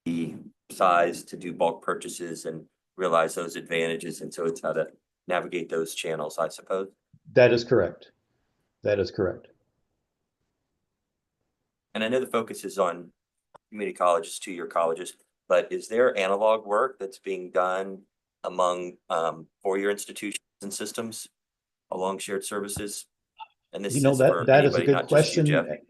the size to do bulk purchases and realize those advantages. And so it's how to navigate those channels, I suppose. That is correct. That is correct. And I know the focus is on community colleges, 2-year colleges, but is there analog work that's being done among 4-year institutions and systems along shared services? And this is for that is a anybody, good not just you, Jeff. question.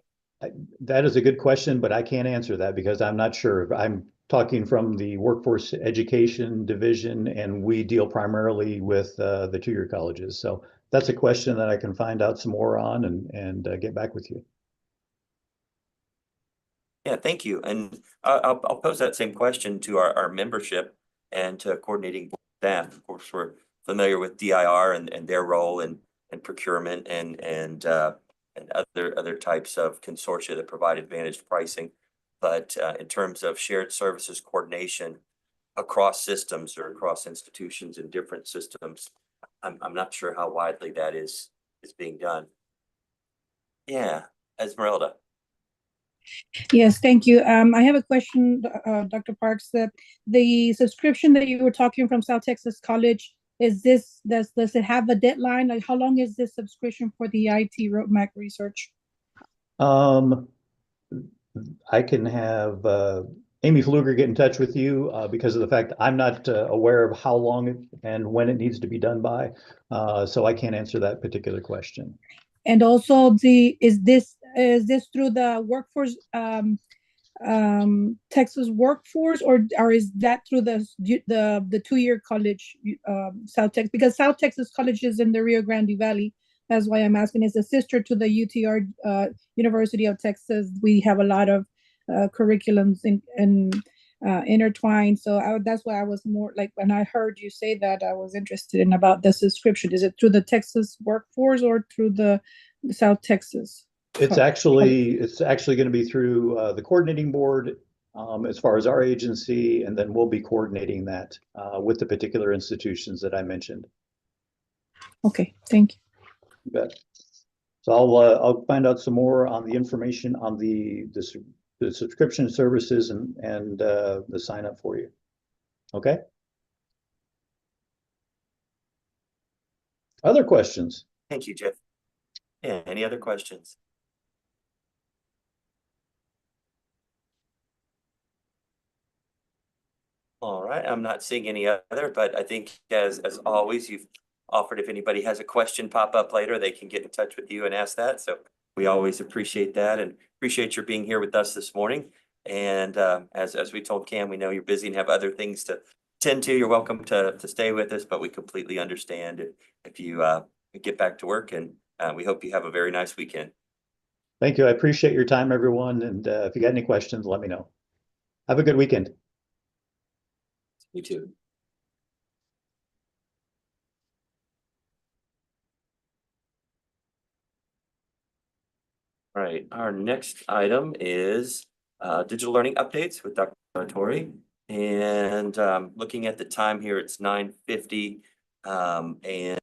That is a good question, but I can't answer that because I'm not sure. I'm talking from the Workforce Education Division, and we deal primarily with the 2-year colleges. So that's a question that I can find out some more on and get back with you. Yeah, thank you. And I'll pose that same question to our membership and to coordinating staff. Of course, we're familiar with DIR and their role in procurement and other types of consortia that provide advantaged pricing. But in terms of shared services coordination across systems or across institutions in different systems, I'm not sure how widely that is being done. Yeah, Esmeralda. Yes, thank you. I have a question, Dr. Parks. The subscription that you were talking from South Texas College, does it have a deadline? Like, how long is this subscription for the IT roadmap research? I can have Amy Fluger get in touch with you because of the fact that I'm not aware of how long and when it needs to be done by. So I can't answer that particular question. And also, is this through the workforce, Texas workforce, or is that through the 2-year college, South Texas? Because South Texas College is in the Rio Grande Valley. That's why I'm asking. It's a sister to the UTR, University of Texas. We have a lot of curriculums intertwined. So that's why I was more like, when I heard you say that, I was interested in about the subscription. Is it through the Texas workforce or through the South Texas? It's actually going to be through the coordinating board as far as our agency, and then we'll be coordinating that with the particular institutions that I mentioned. Okay, thank you. You bet. So I'll find out some more on the information on the subscription services and the sign up for you. Okay. Other questions? Thank you, Jeff. Yeah, any other questions? All right, I'm not seeing any other, but I think as always, you've offered if anybody has a question pop up later, they can get in touch with you and ask that. So we always appreciate that and appreciate your being here with us this morning. And as we told Cam, we know you're busy and have other things to tend to. You're welcome to stay with us, but we completely understand if you get back to work, and we hope you have a very nice weekend. Thank you. I appreciate your time, everyone. And if you got any questions, let me know. Have a good weekend. You too. All right, our next item is digital learning updates with Dr. Tori. And looking at the time here, it's 9:50. And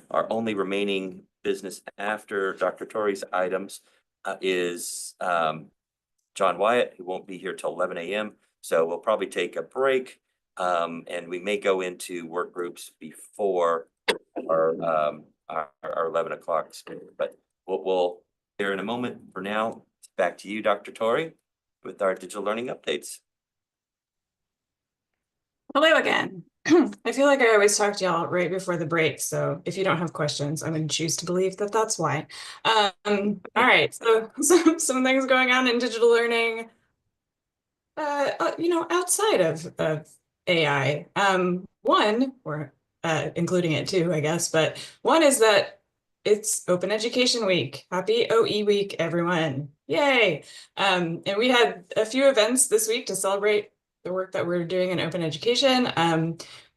our only remaining business after Dr. Tori's items is John Wyatt, who won't be here till 11 a.m. So we'll probably take a break. And we may go into work groups before our 11 o'clock, but we'll here in a moment. For now, back to you, Dr. Tori, with our digital learning updates. Hello again. I feel like I always talk to y'all right before the break, so if you don't have questions, I'm going to choose to believe that that's why. All right, so some things going on in digital learning, outside of AI. One, or including it too, I guess, but one is that it's Open Education Week. Happy OE Week, everyone. Yay. And we had a few events this week to celebrate the work that we're doing in open education.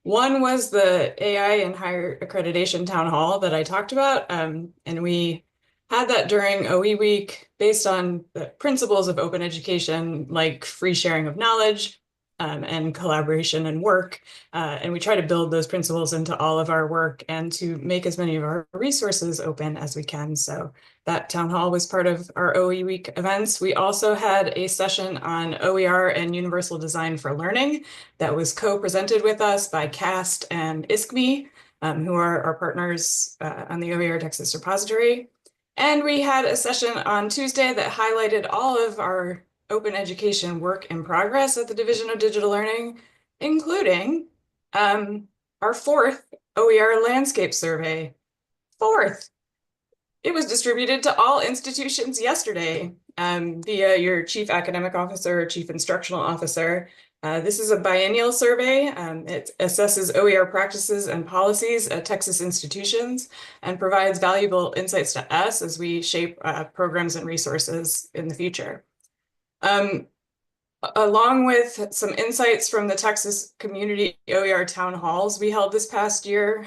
One was the AI and Higher Accreditation Town Hall that I talked about. And we had that during OE Week based on the principles of open education, like free sharing of knowledge, and collaboration and work. And we try to build those principles into all of our work and to make as many of our resources open as we can. So that town hall was part of our OE Week events. We also had a session on OER and universal design for learning that was co-presented with us by CAST and ISKME, who are our partners on the OER Texas repository. And we had a session on Tuesday that highlighted all of our open education work in progress at the Division of Digital Learning, including our 4th OER landscape survey. 4th. It was distributed to all institutions yesterday via your chief academic officer or chief instructional officer. This is a biennial survey. It assesses OER practices and policies at Texas institutions and provides valuable insights to us as we shape programs and resources in the future. Along with some insights from the Texas Community OER Town Halls we held this past year,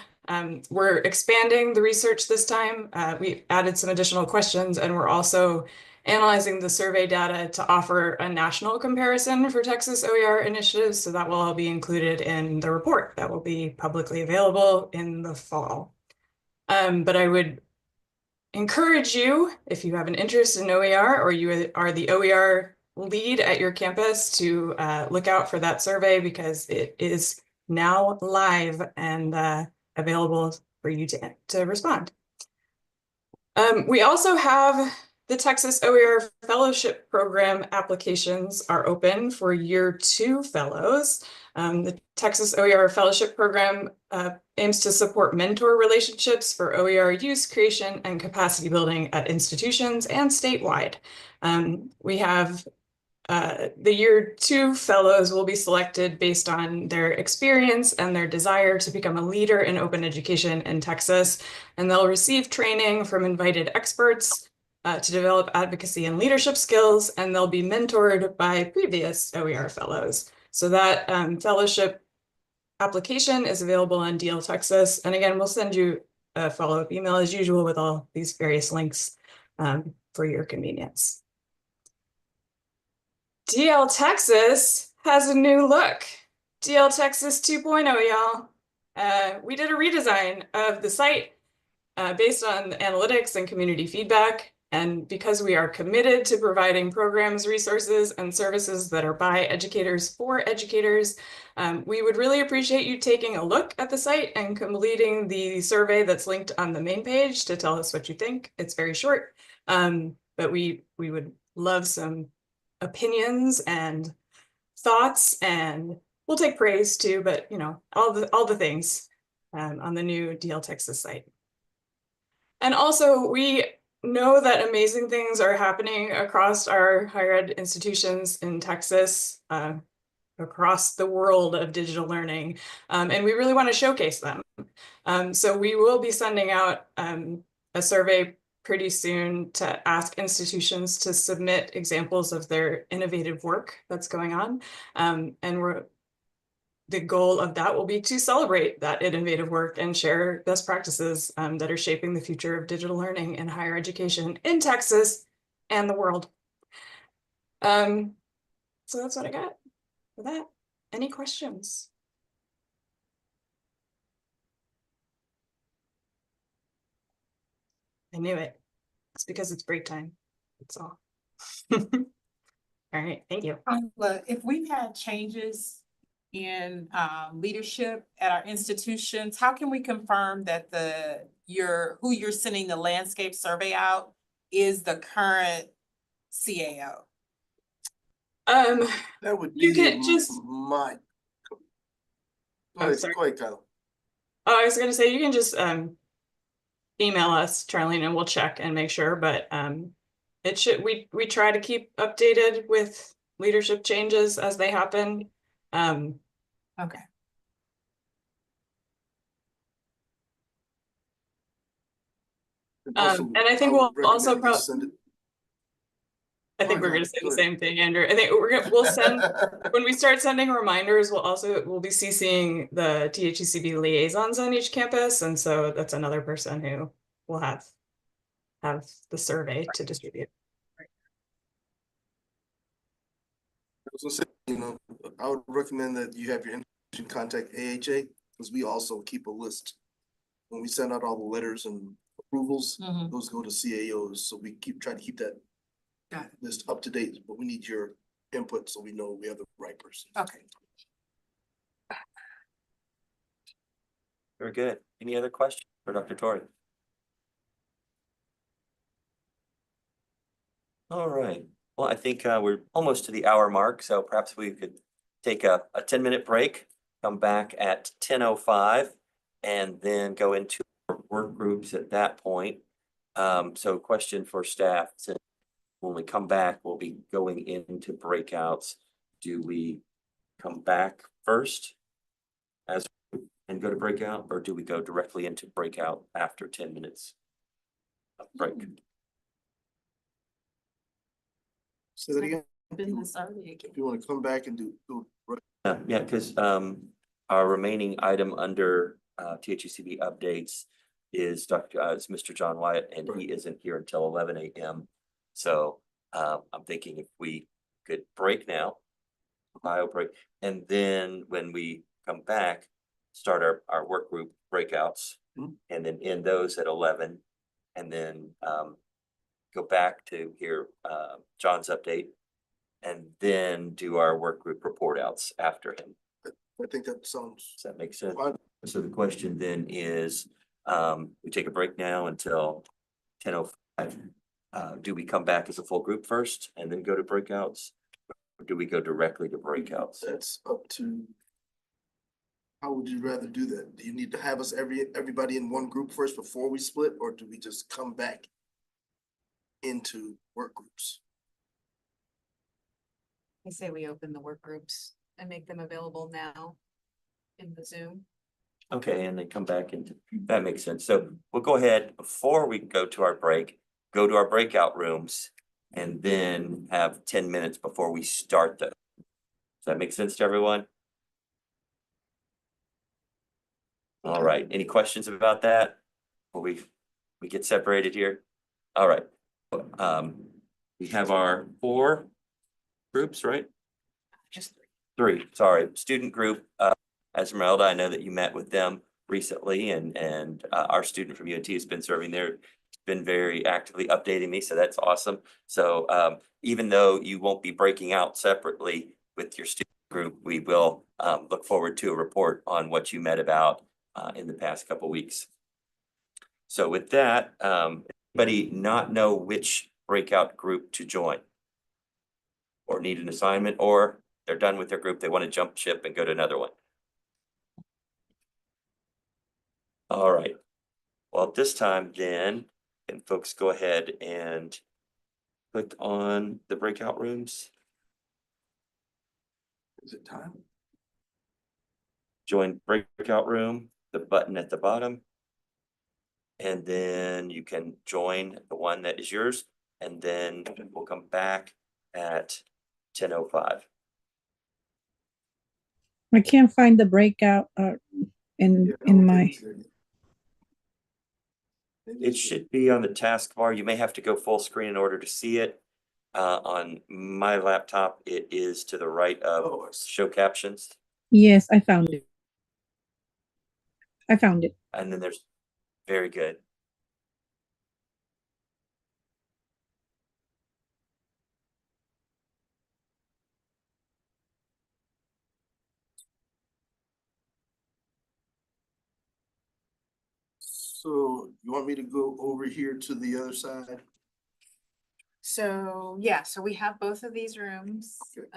we're expanding the research this time. We added some additional questions, and we're also analyzing the survey data to offer a national comparison for Texas OER initiatives. So that will all be included in the report that will be publicly available in the fall. But I would encourage you, if you have an interest in OER or you are the OER lead at your campus, to look out for that survey because it is now live and available for you to respond. We also have the Texas OER Fellowship Program applications are open for year 2 fellows. The Texas OER Fellowship Program aims to support mentor relationships for OER use, creation, and capacity building at institutions and statewide. We have the year 2 fellows will be selected based on their experience and their desire to become a leader in open education in Texas. And they'll receive training from invited experts to develop advocacy and leadership skills, and they'll be mentored by previous OER fellows. So that fellowship application is available on DL Texas. And again, we'll send you a follow-up email as usual with all these various links for your convenience. DL Texas has a new look. DL Texas 2.0, y'all. We did a redesign of the site based on analytics and community feedback. And because we are committed to providing programs, resources, and services that are by educators for educators, we would really appreciate you taking a look at the site and completing the survey that's linked on the main page to tell us what you think. It's very short, but we would love some opinions and thoughts and we'll take praise too, but you know, all the things on the new DL Texas site. And also we know that amazing things are happening across our higher ed institutions in Texas, across the world of digital learning. And we really want to showcase them. So we will be sending out a survey pretty soon to ask institutions to submit examples of their innovative work that's going on. And the goal of that will be to celebrate that innovative work and share best practices that are shaping the future of digital learning in higher education in Texas and the world. So that's what I got for that. Any questions? I knew it. It's because it's break time. That's all. All right, thank you. Look, if we've had changes in leadership at our institutions, how can we confirm that who you're sending the landscape survey out is the current CAO? That would You be could just my. Go Oh, ahead, sorry. go ahead, Kyle. Oh, I was gonna say you can just email us, Charlene, and we'll check and make sure, but it should we try to keep updated with leadership changes as they happen. Okay. And I think we'll also probably I think we're going to say the same thing, Andrew. I think we'll send when we start sending reminders, we'll be CCing the THECB liaisons on each campus, and so that's another person who will have the survey to distribute. I was gonna say, you know, I would recommend that you have your institution contact AHA, because we also keep a list. When we send out all the letters and approvals, those go to CAOs, so we try to keep that list up to date, but we need your input so we know we have the right person. Okay. Very good. Any other questions for Dr. Torrey? All right. Well, I think we're almost to the hour mark, so perhaps we could take a 10-minute break, come back at 10:05, and then go into work groups at that point. So question for staff, since when we come back, we'll be going into breakouts. Do we come back first and go to breakout, or do we go directly into breakout after 10 minutes of break? Say that again. Business early again. If you want to come back and do Yeah, because our remaining item under THECB updates is Mr. John Wyatt, and he isn't here until 11 a.m. So I'm thinking if we could break now, bio break, and then when we come back, start our work group breakouts, and then end those at 11, and then go back to hear John's update, and then do our work group report outs after him. I think that sounds. Does that make sense? So the question then is, we take a break now until 10:05. Do we come back as a full group first and then go to breakouts? Or do we go directly to breakouts? That's up to. How would you rather do that? Do you need to have us everybody in one group first before we split, or do we just come back into work groups? I say we open the work groups and make them available now in the Zoom. Okay, and then come back into, that makes sense. So we'll go ahead before we go to our break, go to our breakout rooms, and then have 10 minutes before we start those. Does that make sense to everyone? All right, any questions about that? Before we get separated here? All right. We have our 4 groups, right? Just 3, sorry, student group, Esmeralda, I know that you met with them recently, and our student from UNT has been serving there, been very actively updating me, so that's awesome. So even though you won't be breaking out separately with your student group, we will look forward to a report on what you met about in the past couple weeks. So with that, anybody not know which breakout group to join? Or need an assignment, or they're done with their group, they want to jump ship and go to another one. All right. Well, at this time then, can folks go ahead and click on the breakout rooms, Is it time? join breakout room, the button at the bottom. And then you can join the one that is yours, and then we'll come back at 10:05. I can't find the breakout in my. It should be on the taskbar. You may have to go full screen in order to see it. On my laptop, it is to the right of show captions. Yes, I found it. I found it. And then there's, very good. So you want me to go over here to the other side? So, yeah, so we have both of these rooms. Okay.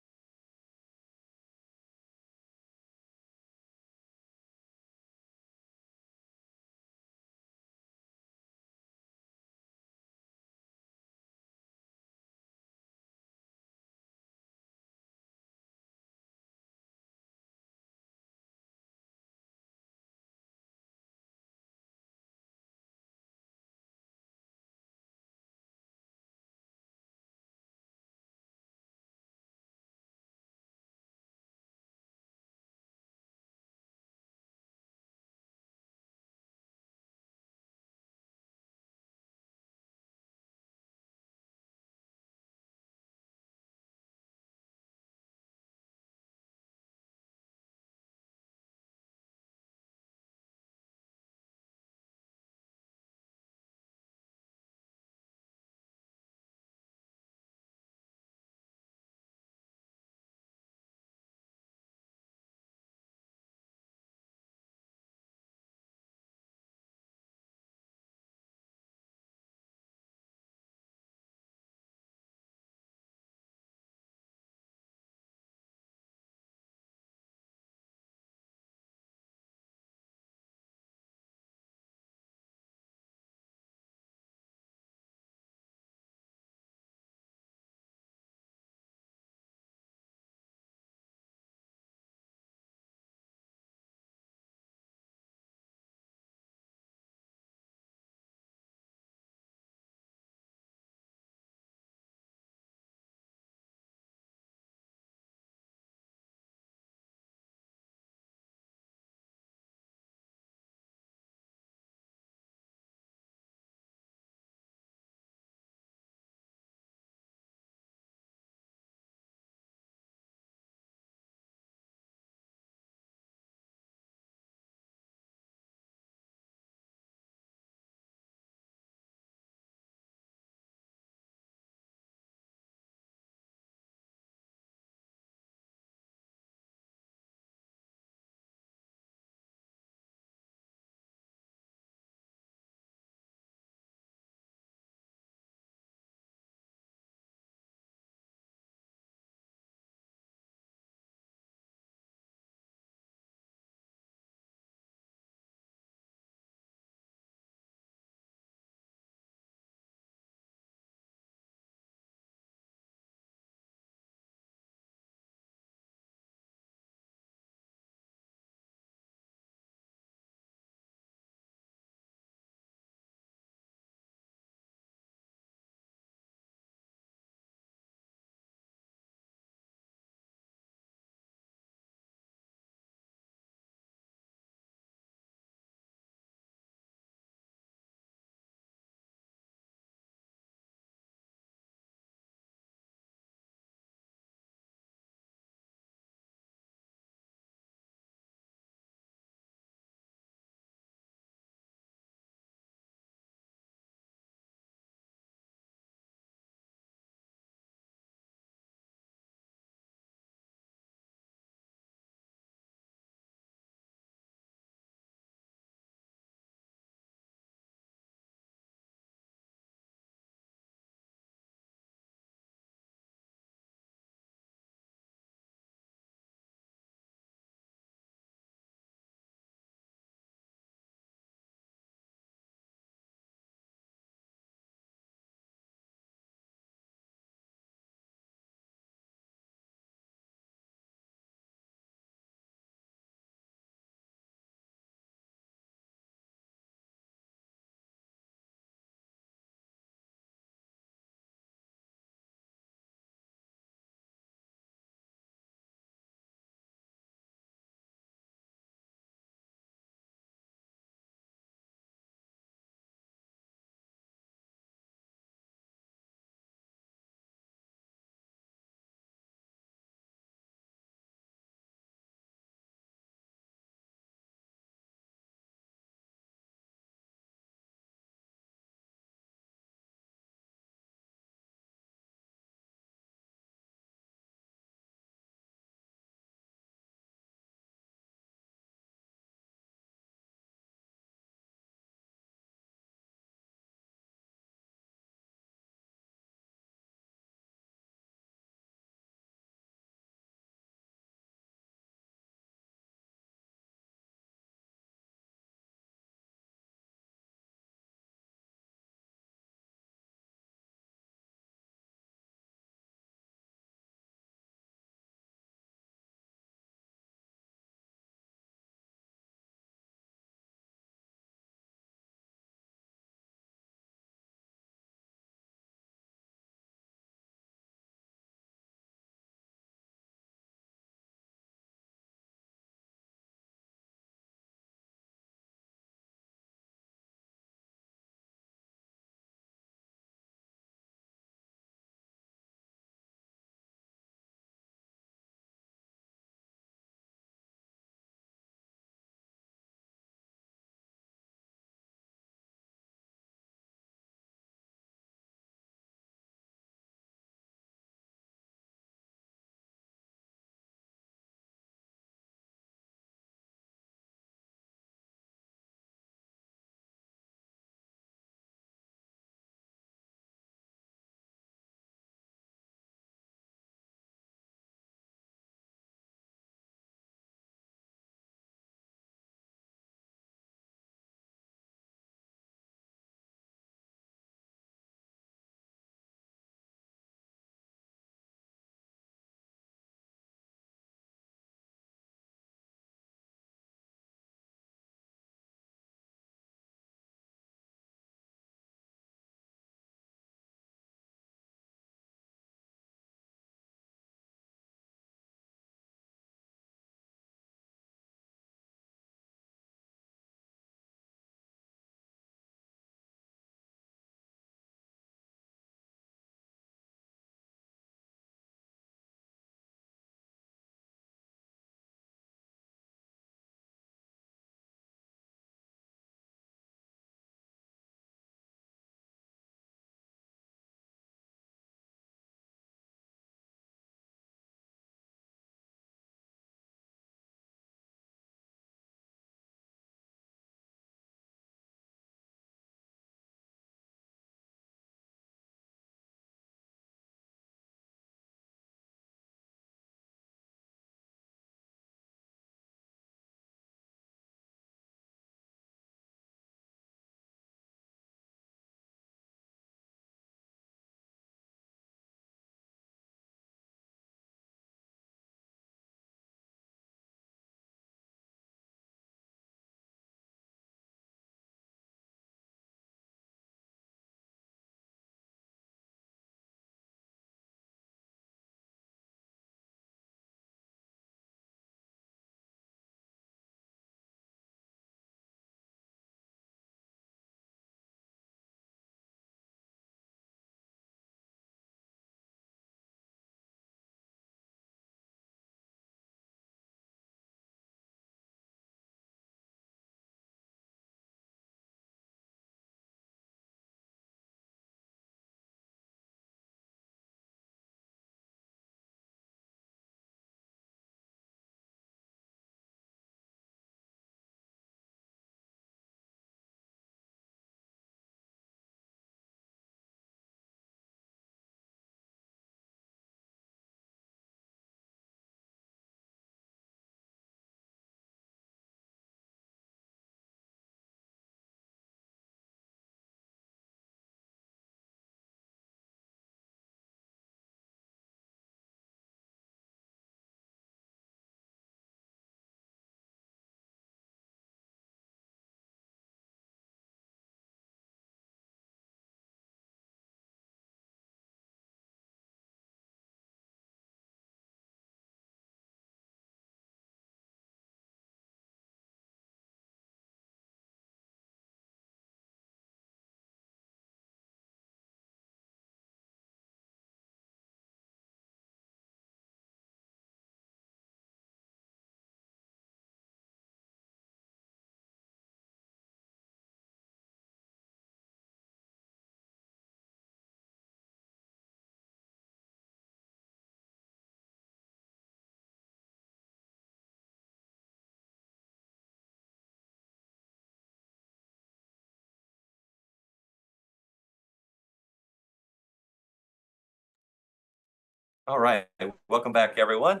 All right, welcome back, everyone.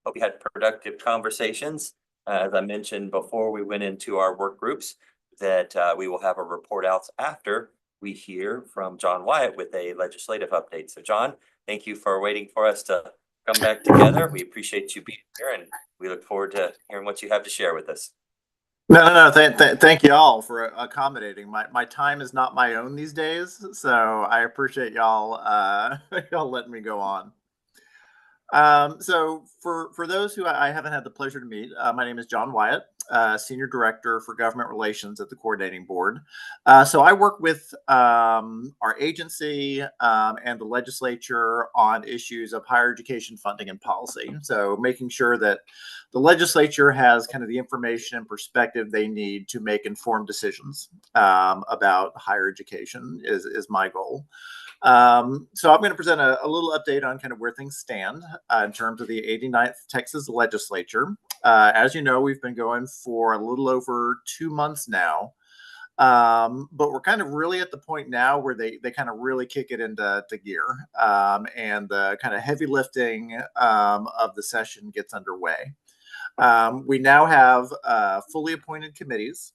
Hope you had productive conversations. As I mentioned before we went into our work groups, that we will have a report outs after we hear from John Wyatt with a legislative update. So John, thank you for waiting for us to come back together. We appreciate you being here and we look forward to hearing what you have to share with us. No. Thank you all for accommodating. My time is not my own these days, so I appreciate y'all y'all letting me go on. So for those who I haven't had the pleasure to meet, my name is John Wyatt, Senior Director for Government Relations at the Coordinating Board. So I work with our agency and the legislature on issues of higher education funding and policy. So making sure that the legislature has kind of the information and perspective they need to make informed decisions about higher education is my goal. So I'm going to present a little update on kind of where things stand in terms of the 89th Texas legislature. As you know, we've been going for a little over 2 months now. But we're kind of really at the point now where they kind of really kick it into gear and the kind of heavy lifting of the session gets underway. We now have fully appointed committees.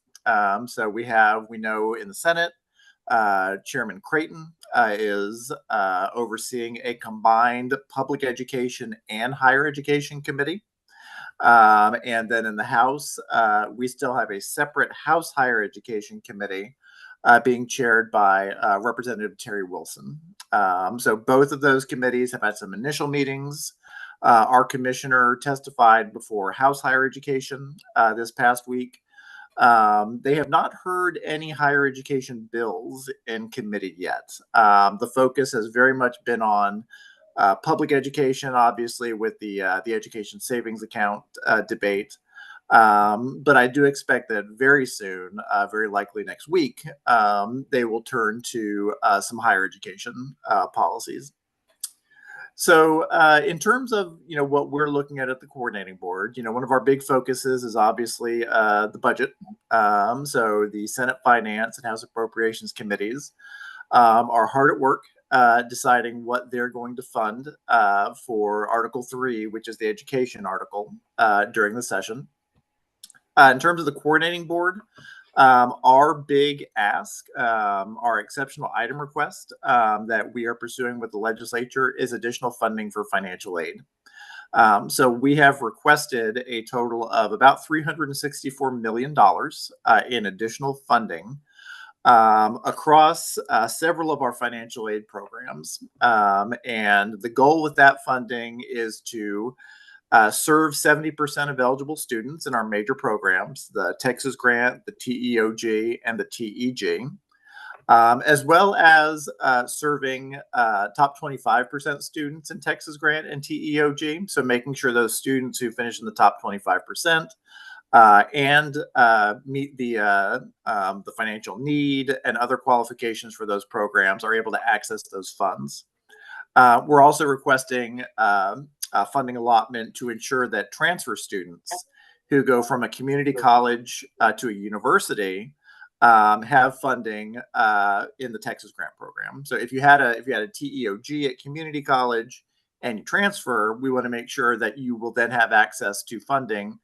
So we know in the Senate, Chairman Creighton is overseeing a combined public education and higher education committee. And then in the House, we still have a separate House Higher Education Committee being chaired by Representative Terry Wilson. So both of those committees have had some initial meetings. Our commissioner testified before House Higher Education this past week. They have not heard any higher education bills in committee yet. The focus has very much been on public education, obviously with the education savings account debate. But I do expect that very soon, very likely next week, they will turn to some higher education policies. So in terms of, what we're looking at the coordinating board, one of our big focuses is obviously the budget. So the Senate Finance and House Appropriations Committees are hard at work deciding what they're going to fund for Article 3, which is the education article during the session. In terms of the coordinating board, our big ask, our exceptional item request that we are pursuing with the legislature is additional funding for financial aid. So we have requested a total of about $364 million in additional funding across several of our financial aid programs. And the goal with that funding is to serve 70% of eligible students in our major programs, the Texas Grant, the TEOG, and the TEG, as well as serving top 25% students in Texas Grant and TEOG. So making sure those students who finish in the top 25% and meet the financial need and other qualifications for those programs are able to access those funds. We're also requesting funding allotment to ensure that transfer students who go from a community college to a university have funding in the Texas Grant program. So if you had a TEOG at community college and you transfer, we want to make sure that you will then have access to funding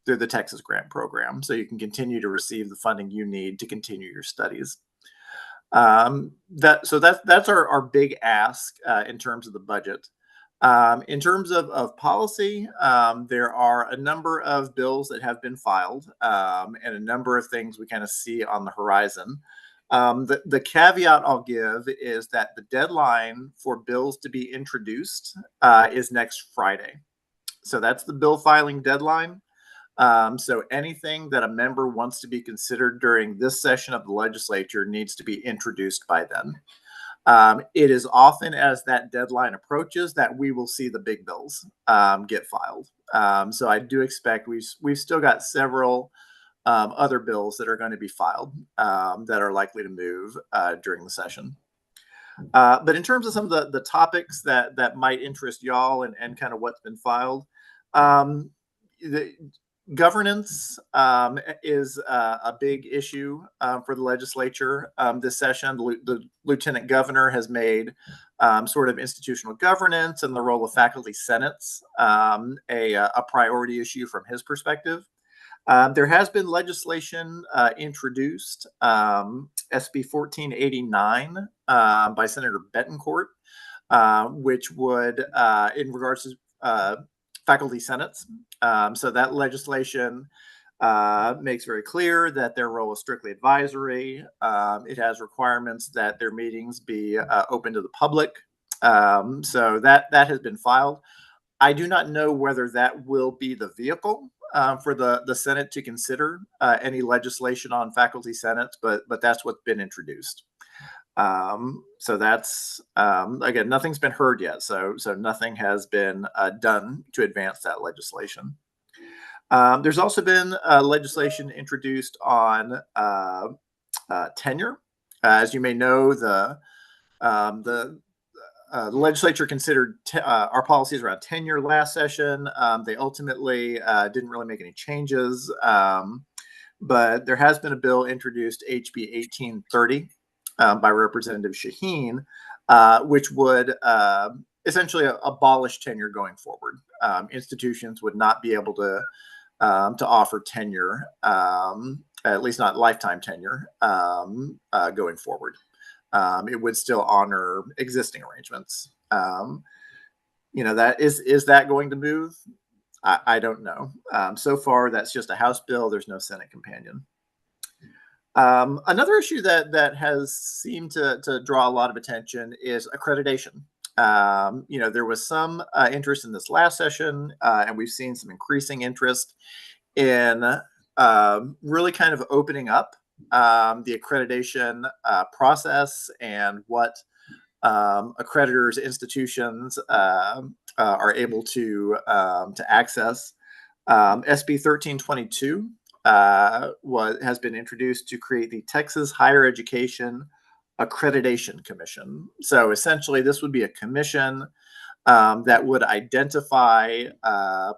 through the Texas Grant program, so you can continue to receive the funding you need to continue your studies. That's our big ask in terms of the budget. In terms of policy, there are a number of bills that have been filed and a number of things we kind of see on the horizon. The caveat I'll give is that the deadline for bills to be introduced is next Friday. So that's the bill filing deadline. So anything that a member wants to be considered during this session of the legislature needs to be introduced by then. It is often as that deadline approaches that we will see the big bills get filed. So I do expect we've still got several other bills that are going to be filed that are likely to move during the session. But in terms of some of the topics that might interest y'all and kind of what's been filed, Governance is a big issue for the legislature this session. The lieutenant governor has made sort of institutional governance and the role of faculty senates a priority issue from his perspective. There has been legislation introduced, SB 1489 by Senator Betancourt, which would, in regards to faculty senates. So that legislation makes very clear that their role is strictly advisory. It has requirements that their meetings be open to the public. So that has been filed. I do not know whether that will be the vehicle for the Senate to consider any legislation on faculty senates, but that's what's been introduced. So that's again, nothing's been heard yet, so nothing has been done to advance that legislation. There's also been legislation introduced on tenure. As you may know, the legislature considered our policies around tenure last session. They ultimately didn't really make any changes, but there has been a bill introduced, HB 1830, by Representative Shaheen, which would essentially abolish tenure going forward. Institutions would not be able to offer tenure, at least not lifetime tenure, going forward. It would still honor existing arrangements. You know, that is that going to move? I don't know. So far, that's just a House bill. There's no Senate companion. Another issue that has seemed to draw a lot of attention is accreditation. You know, there was some interest in this last session, and we've seen some increasing interest in really kind of opening up the accreditation process and what accreditors, institutions are able to access. SB 1322 has been introduced to create the Texas Higher Education Accreditation Commission. So essentially, this would be a commission that would identify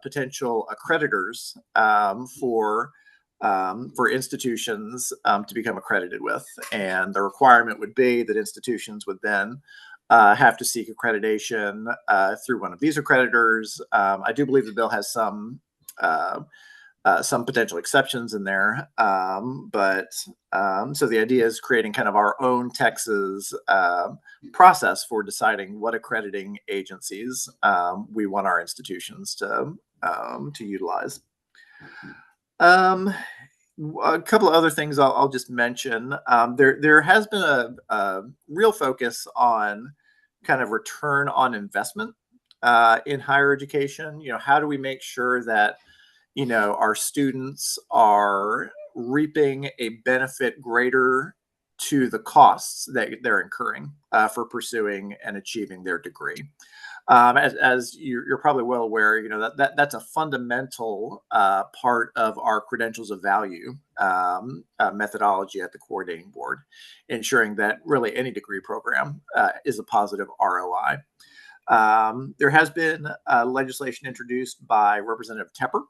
potential accreditors for institutions to become accredited with. And the requirement would be that institutions would then have to seek accreditation through one of these accreditors. I do believe the bill has some potential exceptions in there, so the idea is creating kind of our own Texas process for deciding what accrediting agencies we want our institutions to utilize. A couple of other things I'll just mention. There has been a real focus on kind of return on investment in higher education. You know, how do we make sure that, you know, our students are reaping a benefit greater to the costs that they're incurring for pursuing and achieving their degree. As you're probably well aware, you know, that's a fundamental part of our credentials of value methodology at the coordinating board, ensuring that really any degree program is a positive ROI. There has been legislation introduced by Representative Tepper,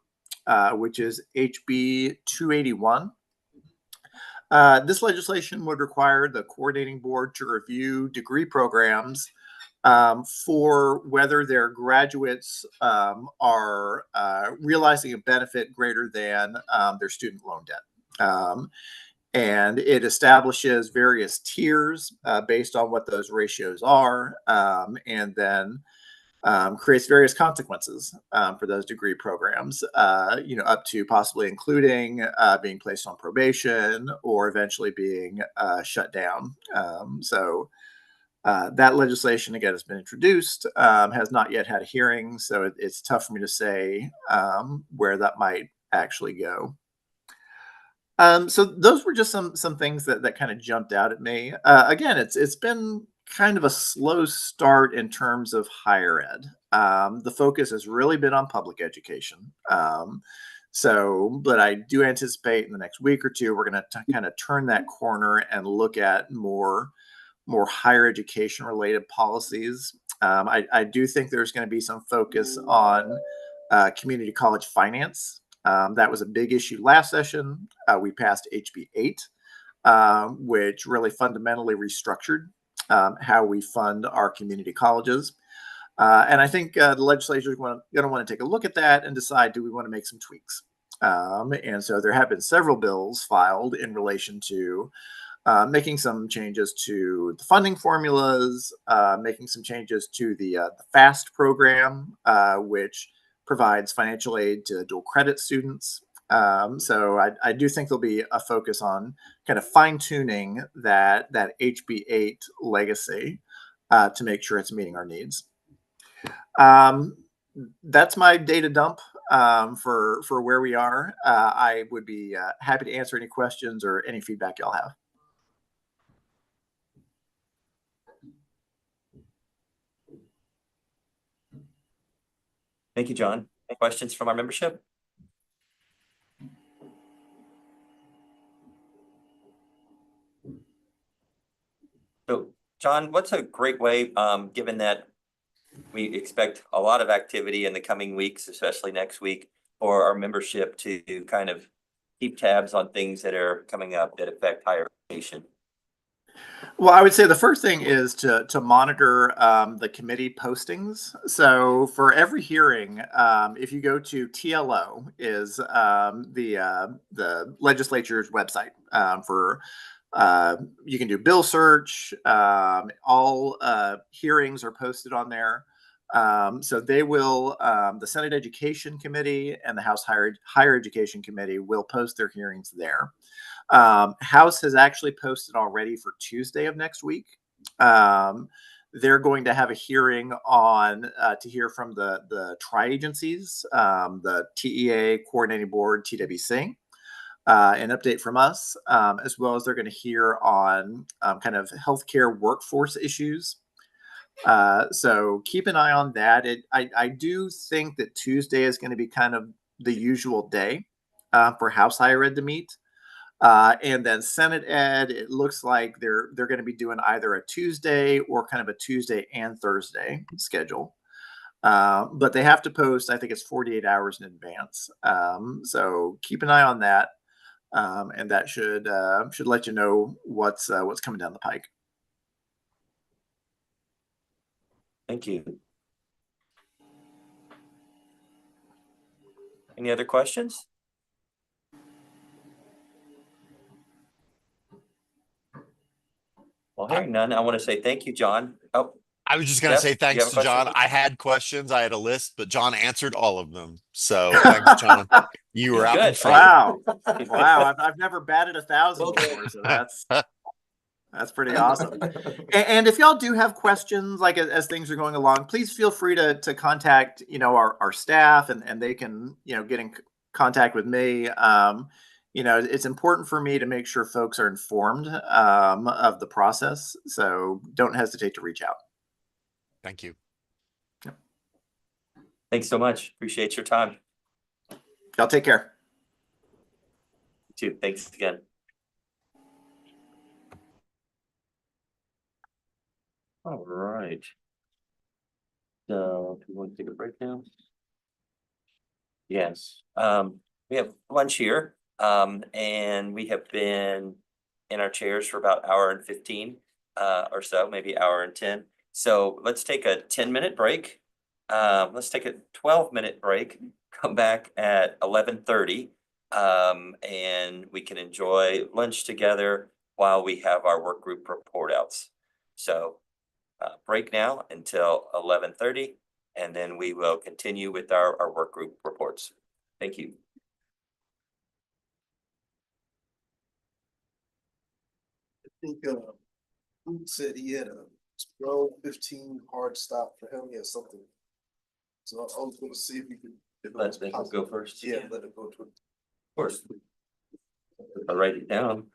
which is HB 281. This legislation would require the coordinating board to review degree programs for whether their graduates are realizing a benefit greater than their student loan debt. And it establishes various tiers based on what those ratios are, and then creates various consequences for those degree programs, you know, up to possibly including being placed on probation or eventually being shut down. So that legislation, again, has been introduced, has not yet had a hearing, so it's tough for me to say where that might actually go. So those were just some things that kind of jumped out at me. Again, it's been kind of a slow start in terms of higher ed. The focus has really been on public education. But I do anticipate in the next week or two, we're going to kind of turn that corner and look at more higher education related policies. I do think there's going to be some focus on community college finance That was a big issue last session. We passed HB 8, which really fundamentally restructured how we fund our community colleges. And I think the legislature is going to want to take a look at that and decide, do we want to make some tweaks? And so there have been several bills filed in relation to making some changes to the funding formulas, making some changes to the FAST program, which provides financial aid to dual credit students. So I do think there'll be a focus on kind of fine tuning that HB 8 legacy to make sure it's meeting our needs. That's my data dump for where we are. I would be happy to answer any questions or any feedback y'all have. Thank you, John. Any questions from our membership? So, John, what's a great way, given that we expect a lot of activity in the coming weeks, especially next week, for our membership to kind of keep tabs on things that are coming up that affect higher education? Well, I would say the first thing is to monitor the committee postings. So for every hearing, if you go to TLO, is the legislature's website for you can do bill search. All hearings are posted on there. So they will, the Senate Education Committee and the House Higher Education Committee will post their hearings there. House has actually posted already for Tuesday of next week. They're going to have a hearing on to hear from the tri-agencies, the TEA Coordinating Board, TWC, an update from us, as well as they're going to hear on kind of healthcare workforce issues. So keep an eye on that. I do think that Tuesday is going to be kind of the usual day for House Higher Ed to meet. And then Senate Ed, it looks like they're going to be doing either a Tuesday or kind of a Tuesday and Thursday schedule. But they have to post, I think it's 48 hours in advance. So keep an eye on that. And that should let you know what's coming down the pike. Thank you. Any other questions? Well, hearing none, I want to say thank you, John. Oh, I was just going to Jeff, say do you have thanks a to question? John. I had questions. I had a list, but John answered all of them. So thanks, John. You were He's out in good. front. Wow. I've never batted 1,000 before, so that's pretty awesome. And if y'all do have questions, like as things are going along, please feel free to contact, our staff and they can, get in contact with me. It's important for me to make sure folks are informed of the process. So don't hesitate to reach out. Thank you. Thanks so much. Appreciate your time. Y'all take care. You too. Thanks again. All right. So, do you want to take a break now? Yes. We have lunch here, and we have been in our chairs for about hour and 15 or so, maybe hour and 10. So let's take a 10-minute break. Let's take a 12-minute break, come back at 11:30, and we can enjoy lunch together while we have our work group report outs. So break now until 11:30, and then we will continue with our work group reports. Thank you. I think Luke said he had a 12:15 hard stop for him. He had something. So I was going to see if we could. Let them go first. Yeah, let it go to. Of course. I'll write it down.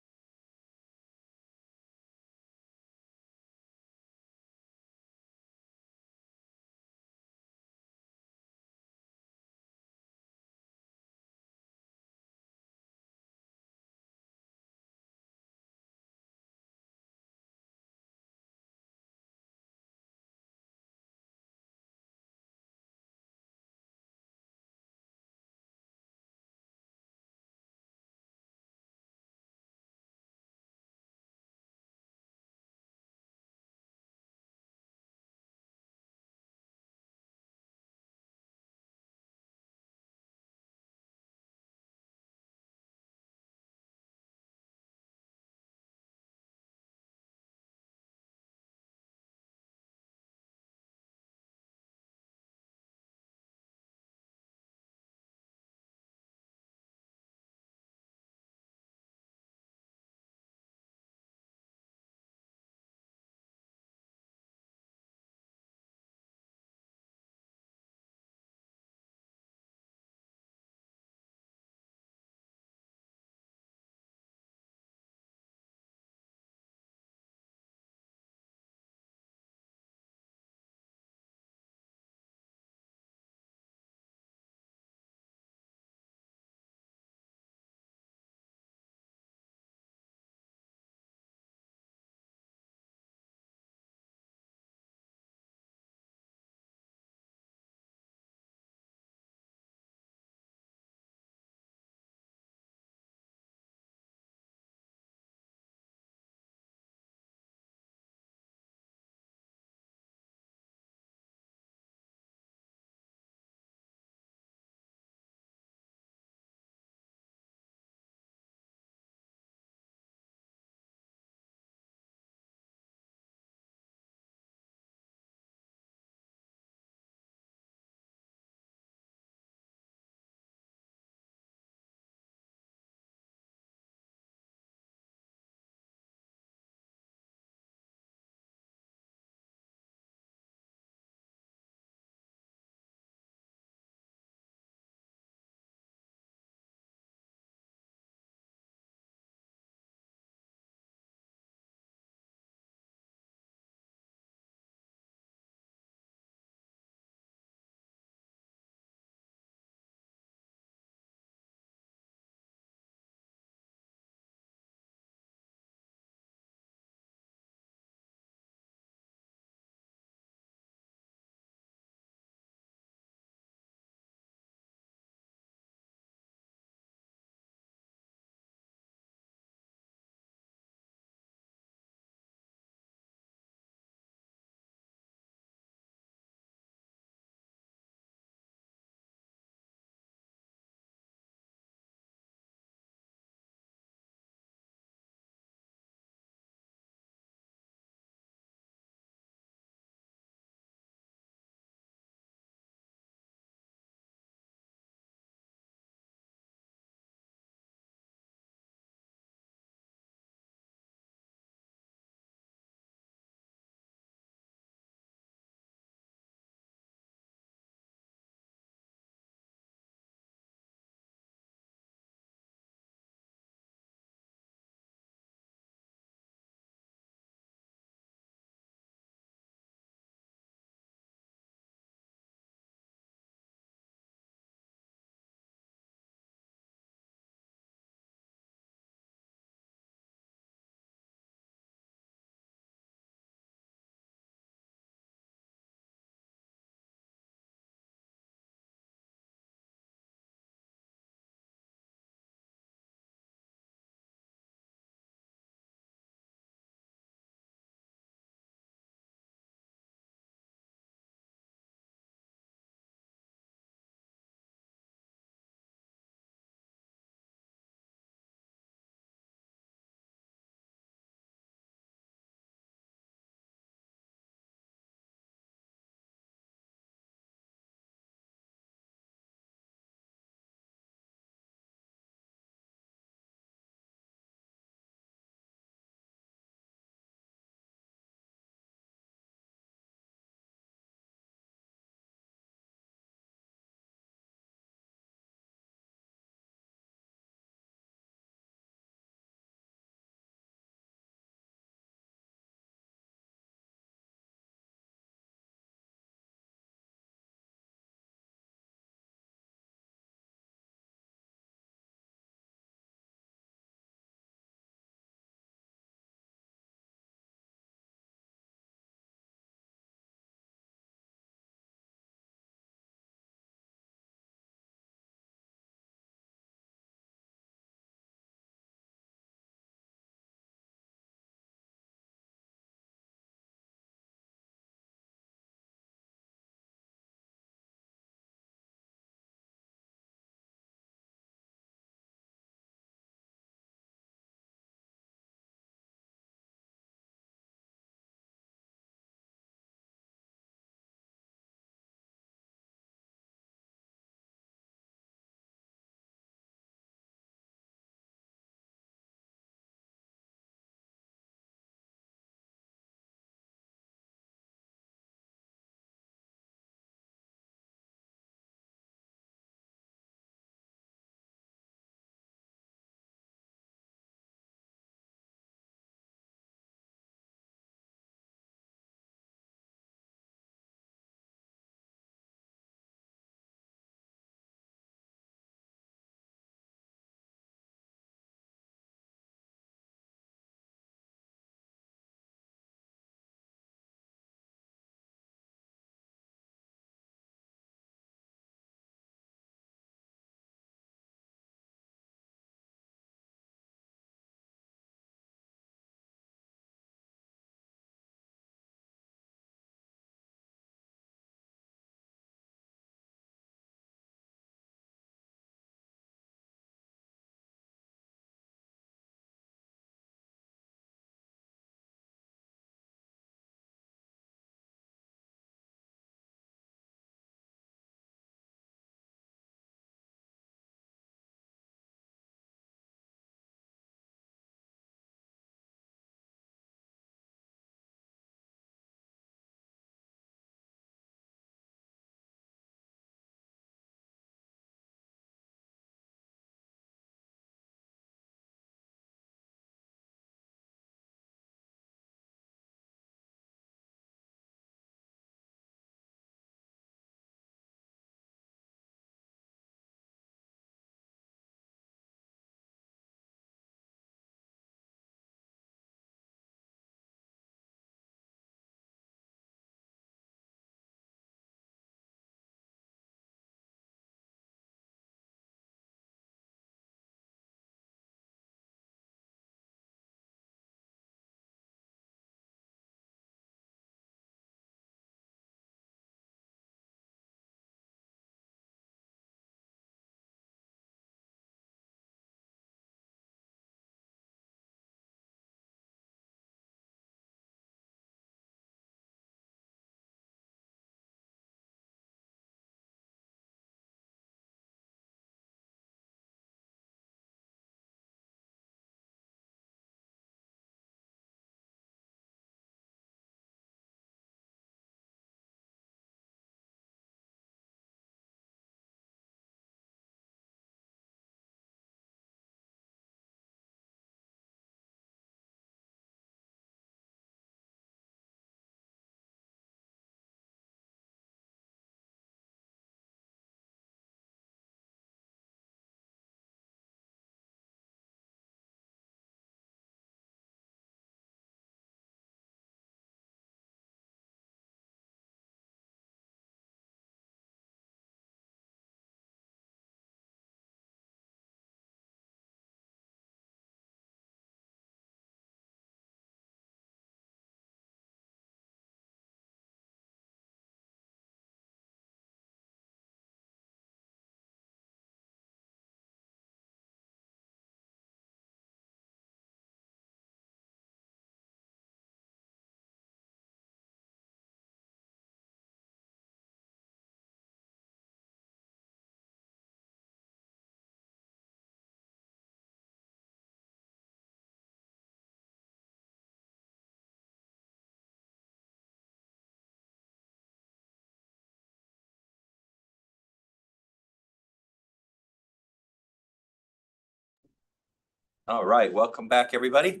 All right, welcome back, everybody.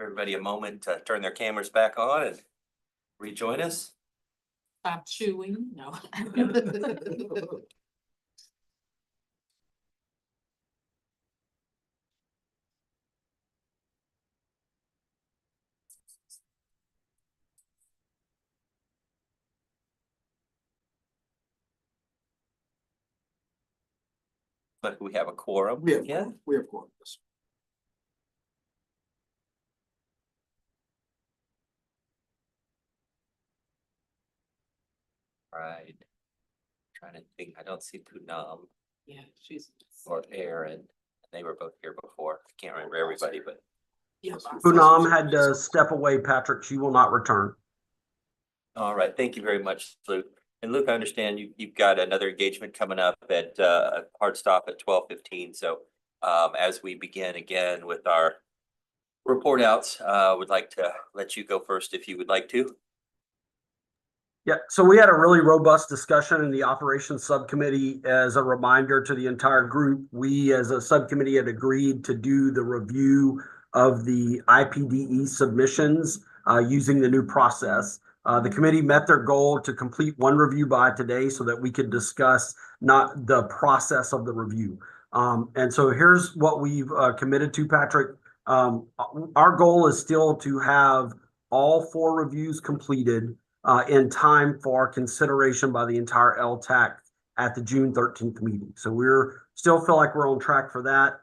Everybody a moment to turn their cameras back on and rejoin us. Stop chewing, no. But we have a quorum. We have, Yeah. we have quorum. Yes. Right. Trying to think, I don't see Poonam Yeah, she's. or Aaron. They were both here before. I can't remember everybody, but Poonam had to step away, Patrick. She will not return. all right. Thank you very much, Luke. And Luke, I understand you've got another engagement coming up at hard stop at 12:15. So as we begin again with our report outs, would like to let you go first if you would like to. Yeah, so we had a really robust discussion in the operations subcommittee. As a reminder to the entire group, we as a subcommittee had agreed to do the review of the IPDE submissions using the new process. The committee met their goal to complete one review by today so that we could discuss not the process of the review. And so here's what we've committed to, Patrick. Our goal is still to have all 4 reviews completed in time for consideration by the entire LTAC at the June 13th meeting. So we're still feel like we're on track for that.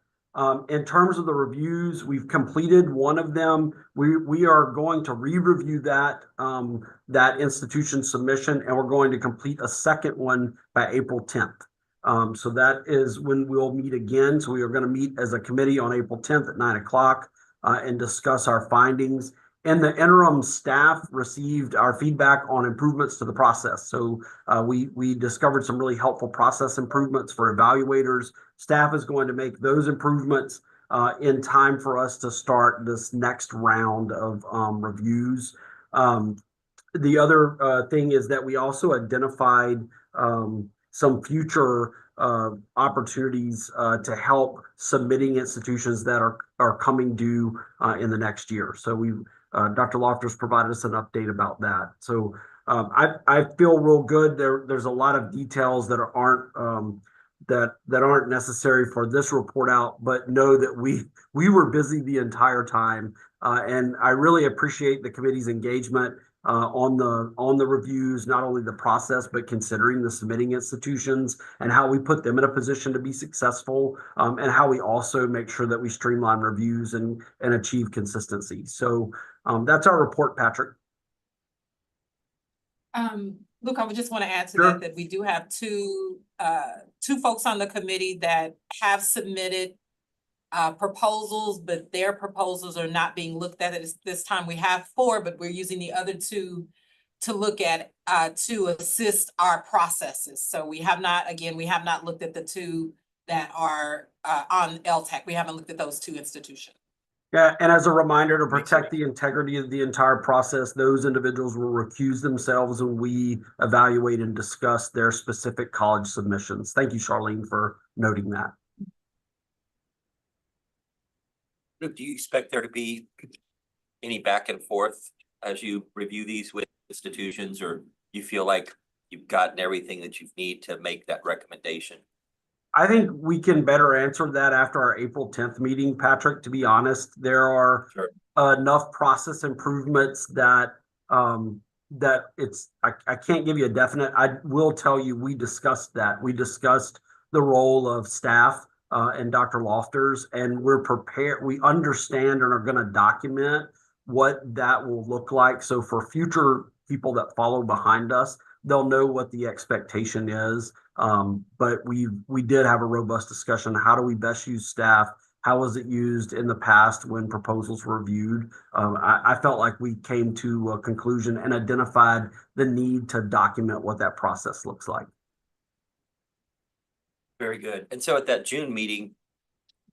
In terms of the reviews, we've completed one of them. We are going to re-review that that institution submission, and we're going to complete a second one by April 10th. So that is when we'll meet again. So we are going to meet as a committee on April 10th at 9 o'clock and discuss our findings. In the interim, staff received our feedback on improvements to the process. So we discovered some really helpful process improvements for evaluators. Staff is going to make those improvements in time for us to start this next round of reviews. The other thing is that we also identified some future opportunities to help submitting institutions that are coming due in the next year. So Dr. Lofters provided us an update about that. So I feel real good. There's a lot of details that aren't necessary for this report out, but know that we were busy the entire time, and I really appreciate the committee's engagement on the reviews, not only the process but considering the submitting institutions and how we put them in a position to be successful, and how we also make sure that we streamline reviews and achieve consistency. So that's our report, Patrick. Luke, I would just want to add to Sure. that we do have two folks on the committee that have submitted proposals, but their proposals are not being looked at this time. We have 4, but we're using the other 2 to look at to assist our processes. So we have not looked at the 2 that are on LTAC. We haven't looked at those 2 institutions. Yeah, and as a reminder to protect the integrity of the entire process, those individuals will recuse themselves when we evaluate and discuss their specific college submissions. Thank you, Charlene, for noting that. Luke, do you expect there to be any back and forth as you review these with institutions, or you feel like you've gotten everything that you need to make that recommendation? I think we can better answer that after our April 10th meeting, Patrick. To be honest, there are enough process improvements that I can't give you a definite. I will tell you we discussed that. We discussed the role of staff and Dr. Lofters, and we're prepared. We understand and are going to document what that will look like. So for future people that follow behind us, they'll know what the expectation is. But we did have a robust discussion. How do we best use staff? How was it used in the past when proposals were reviewed? I felt like we came to a conclusion and identified the need to document what that process looks like. Very good. And so at that June meeting,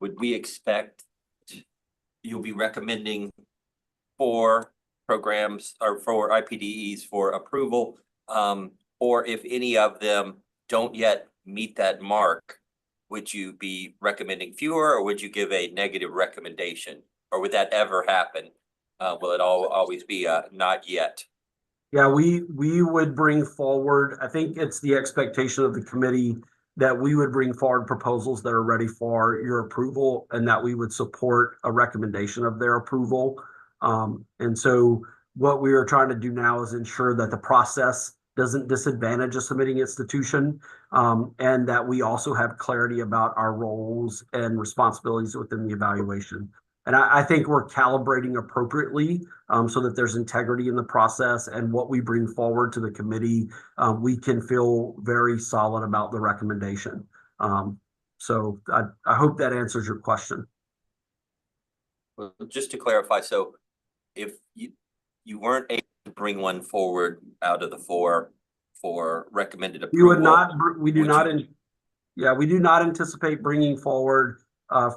would we expect you'll be recommending 4 programs or 4 IPDEs for approval? Or if any of them don't yet meet that mark, would you be recommending fewer, or would you give a negative recommendation? Or would that ever happen? Will it always be not yet? Yeah, we would bring forward, I think it's the expectation of the committee that we would bring forward proposals that are ready for your approval and that we would support a recommendation of their approval. And so what we are trying to do now is ensure that the process doesn't disadvantage a submitting institution, and that we also have clarity about our roles and responsibilities within the evaluation. And I think we're calibrating appropriately, so that there's integrity in the process, and what we bring forward to the committee, we can feel very solid about the recommendation. So I hope that answers your question. Well, just to clarify, so if you weren't able to bring one forward out of the 4 for recommended approval. You would not, we do would not, you- yeah, we do not anticipate bringing forward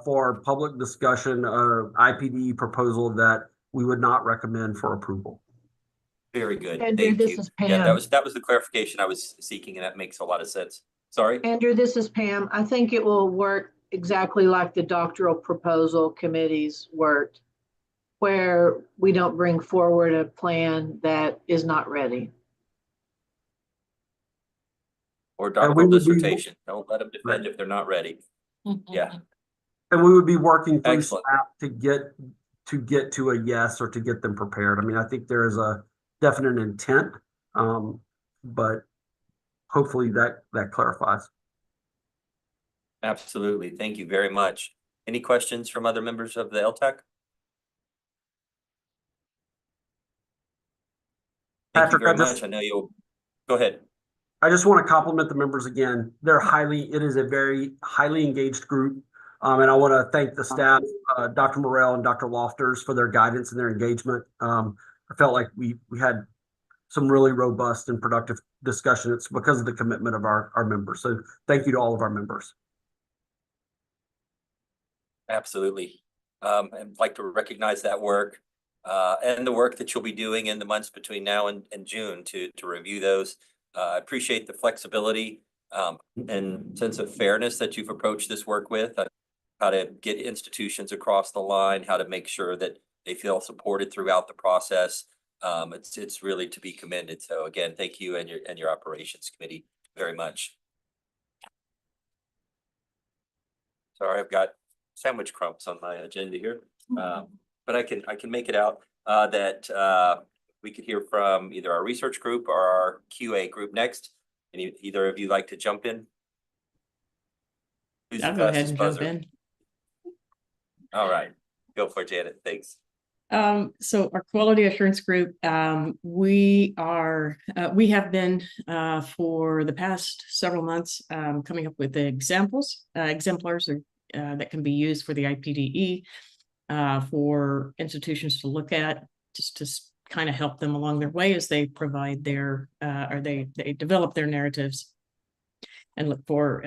for public discussion IPD proposal that we would not recommend for approval. Very good. Andrew, Thank this you. is Yeah, Pam. that was the clarification I was seeking, and that makes a lot of sense. Sorry. Andrew, this is Pam. I think it will work exactly like the doctoral proposal committees worked, where we don't bring forward a plan that is not ready. Or we doctoral would be- dissertation. Don't let them defend if they're not ready. Yeah. And we would be working through Excellent. staff to get to a yes, or to get them prepared. I mean, I think there is a definite intent, but hopefully that clarifies. Absolutely. Thank you very much. Any questions from other members of the LTAC? Thank you Patrick, very much. I know you'll go ahead. I just want to compliment the members again. It is a very highly engaged group. And I want to thank the staff, Dr. Morrell and Dr. Lofters, for their guidance and their engagement. I felt like we had some really robust and productive discussion. It's because of the commitment of our members. So thank you to all of our members. Absolutely. And like to recognize that work and the work that you'll be doing in the months between now and June to review those. I appreciate the flexibility and sense of fairness that you've approached this work with, how to get institutions across the line, how to make sure that they feel supported throughout the process. It's really to be commended. So again, thank you and your operations committee very much. Sorry, I've got sandwich crumbs on my agenda here, but I can make it out that we could hear from either our research group or our QA group next. Either of you like to jump in? Who's I'll the go ahead fastest and buzzer? jump in. All right, go for it, Janet. Thanks. So our quality assurance group, we have been for the past several months coming up with the exemplars that can be used for the IPDE for institutions to look at, just to kind of help them along their way as they provide their or they develop their narratives and look for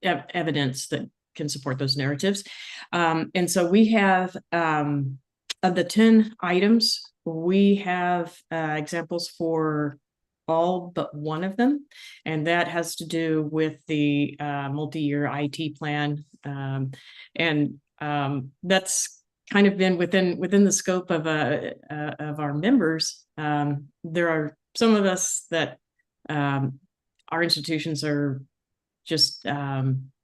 evidence that can support those narratives. And so we have, of the 10 items, we have examples for all but one of them. And that has to do with the multi-year IT plan. And that's kind of been within the scope of our members. There are some of us that our institutions are just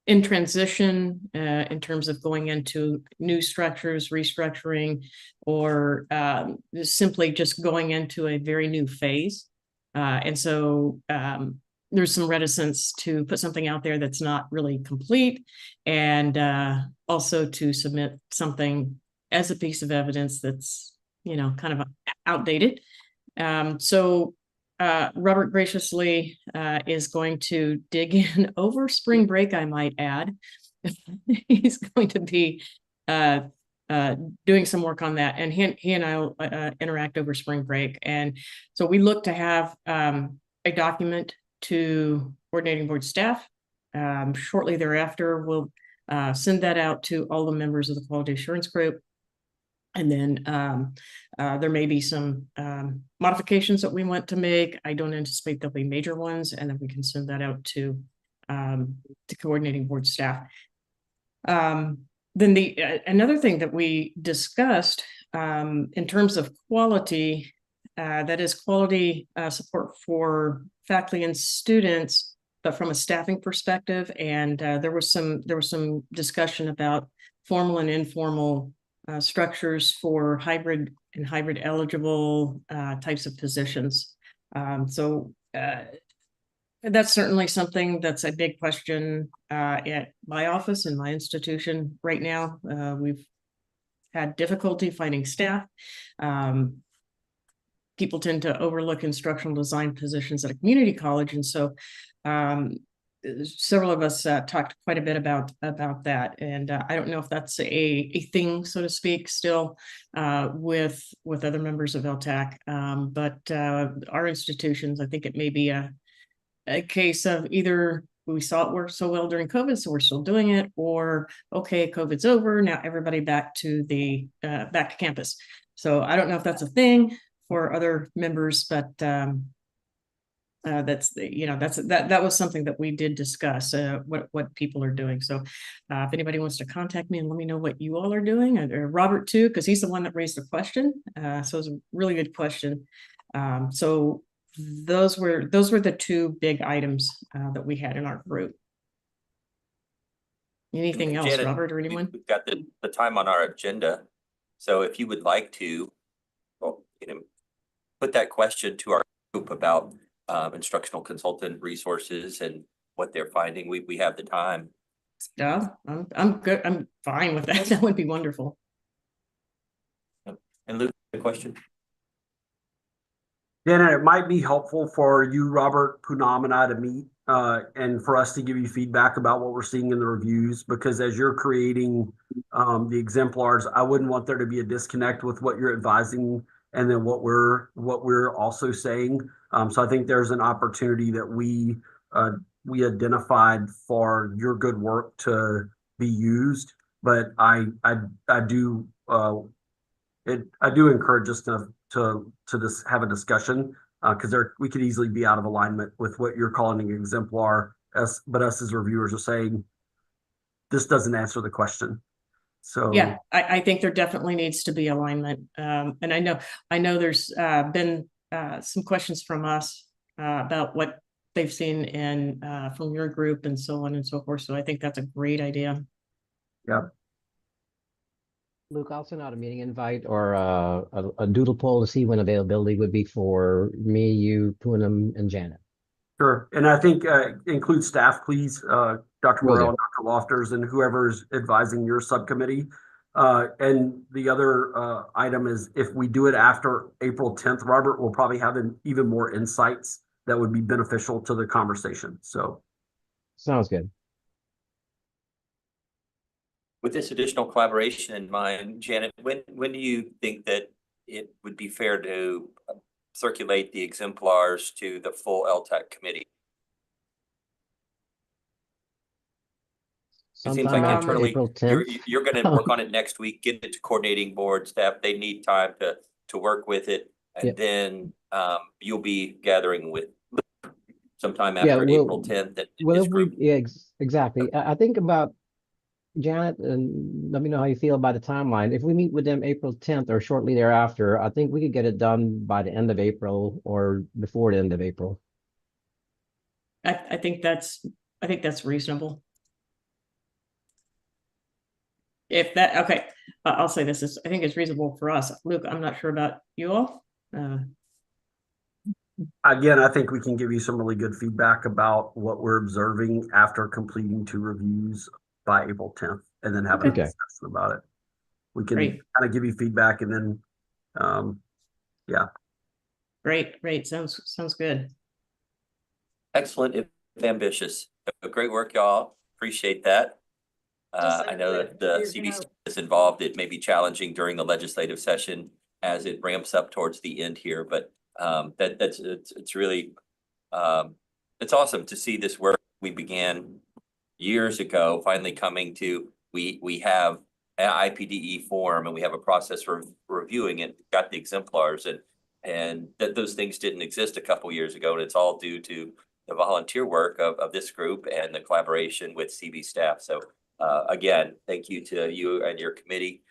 in transition in terms of going into new structures, restructuring, or simply just going into a very new phase. And so there's some reticence to put something out there that's not really complete, and also to submit something as a piece of evidence that's, kind of outdated. So Robert graciously is going to dig in over spring break, I might add. He's going to be doing some work on that, and he and I will interact over spring break. And so we look to have a document to coordinating board staff. Shortly thereafter, we'll send that out to all the members of the quality assurance group. And then there may be some modifications that we want to make. I don't anticipate there'll be major ones, and then we can send that out to to coordinating board staff. Then another thing that we discussed in terms of quality, that is quality support for faculty and students, but from a staffing perspective. And there was some discussion about formal and informal structures for hybrid and hybrid eligible types of positions. So that's certainly something that's a big question at my office and my institution right now. We've had difficulty finding staff. People tend to overlook instructional design positions at a community college. And so several of us talked quite a bit about that. And I don't know if that's a thing, so to speak, still with other members of LTAC. But our institutions, I think it may be a case of either we saw it work so well during COVID, so we're still doing it, or okay, COVID's over, now everybody back to campus. So I don't know if that's a thing for other members, but that was something that we did discuss, what people are doing. So if anybody wants to contact me and let me know what you all are doing, or Robert too, because he's the one that raised the question. So it's a really good question. So those were the two big items that we had in our group. Anything else, Janet, Robert, or anyone? We've got the time on our agenda. So if you would like to, put that question to our group about instructional consultant resources and what they're finding, we have the time. Yeah, I'm good. I'm fine with that. That would be wonderful. And Luke, the question? Janet, it might be helpful for you, Robert, Poonam, and I to meet and for us to give you feedback about what we're seeing in the reviews, because as you're creating the exemplars, I wouldn't want there to be a disconnect with what you're advising and then what we're also saying. So I think there's an opportunity that we identified for your good work to be used, but I do encourage us to just have a discussion because we could easily be out of alignment with what you're calling an exemplar, but us as reviewers are saying this doesn't answer the question. So yeah, I think there definitely needs to be alignment. And I know there's been some questions from us about what they've seen in from your group and so on and so forth. So I think that's a great idea. Yeah. Luke, I'll send out a meeting invite or a doodle poll to see when availability would be for me, you, Poonam, and Janet. Sure. And I think include staff, please, Dr. Will Morrell, do. Dr. Lofters, and whoever's advising your subcommittee. And the other item is if we do it after April 10th, Robert will probably have even more insights that would be beneficial to the conversation. So sounds good. With this additional collaboration in mind, Janet, when do you think that it would be fair to circulate the exemplars to the full LTAC committee? It seems like Sometime internally, April 10th. you're going to work on it next week, get it to coordinating board staff. They need time to work with it. And Yep. then you'll be gathering with sometime after April 10th. Exactly. I think about Janet, and let me know how you feel about the timeline. If we meet with them April 10th or shortly thereafter, I think we could get it done by the end of April or before the end of April. I think that's reasonable. If that, okay, I'll say this is, I think it's reasonable for us. Luke, I'm not sure about you all. again, I think we can give you some really good feedback about what we're observing after completing 2 reviews by April 10th, and then have a discussion about it. We can kind of give you feedback and then, yeah. Great. Sounds good. Excellent, if ambitious. Great work, y'all. Appreciate that. I know that the CDC is involved. It may be challenging during the legislative session as it ramps up towards the end here, but it's really it's awesome to see this work we began years ago finally coming to. We have an IPDE form and we have a process for reviewing it. Got the exemplars and that those things didn't exist a couple years ago, and it's all due to the volunteer work of this group and the collaboration with CB staff. So again, thank you to you and your committee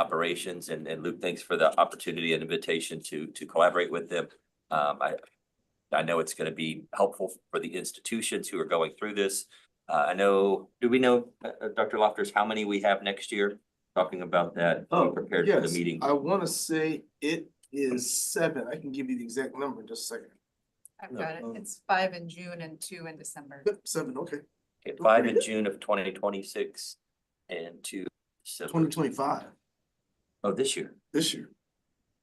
operations, and Luke, thanks for the opportunity and invitation to collaborate with them. I know it's going to be helpful for the institutions who are going through this. Do we know, Dr. Lofters, how many we have next year? Talking about that, prepared for the Yes, meeting. I want to say it is 7. I can give you the exact number in just a second. I've got it. It's 5 in June and 2 in December. Yep, 7, okay. Okay, 5 in June of 2026 and 2 December. 2025, Oh, this year. this year.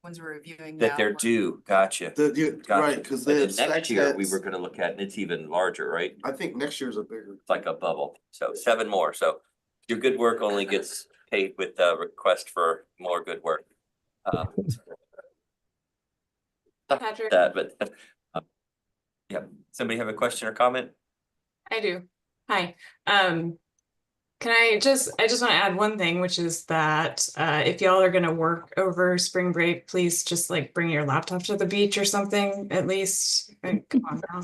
Ones we're reviewing That now. they're due. Gotcha. Right, Gotcha. because And they then next year we were gonna look at, and it's even larger, right? I think next year's a bigger. It's like a bubble. So 7 more. So your good work only gets paid with the request for more good work. Patrick, That, but yeah. Somebody have a question or comment? I do. Hi. I just want to add one thing, which is that if y'all are gonna work over spring break, please just like bring your laptop to the beach or something, at least. Come on now.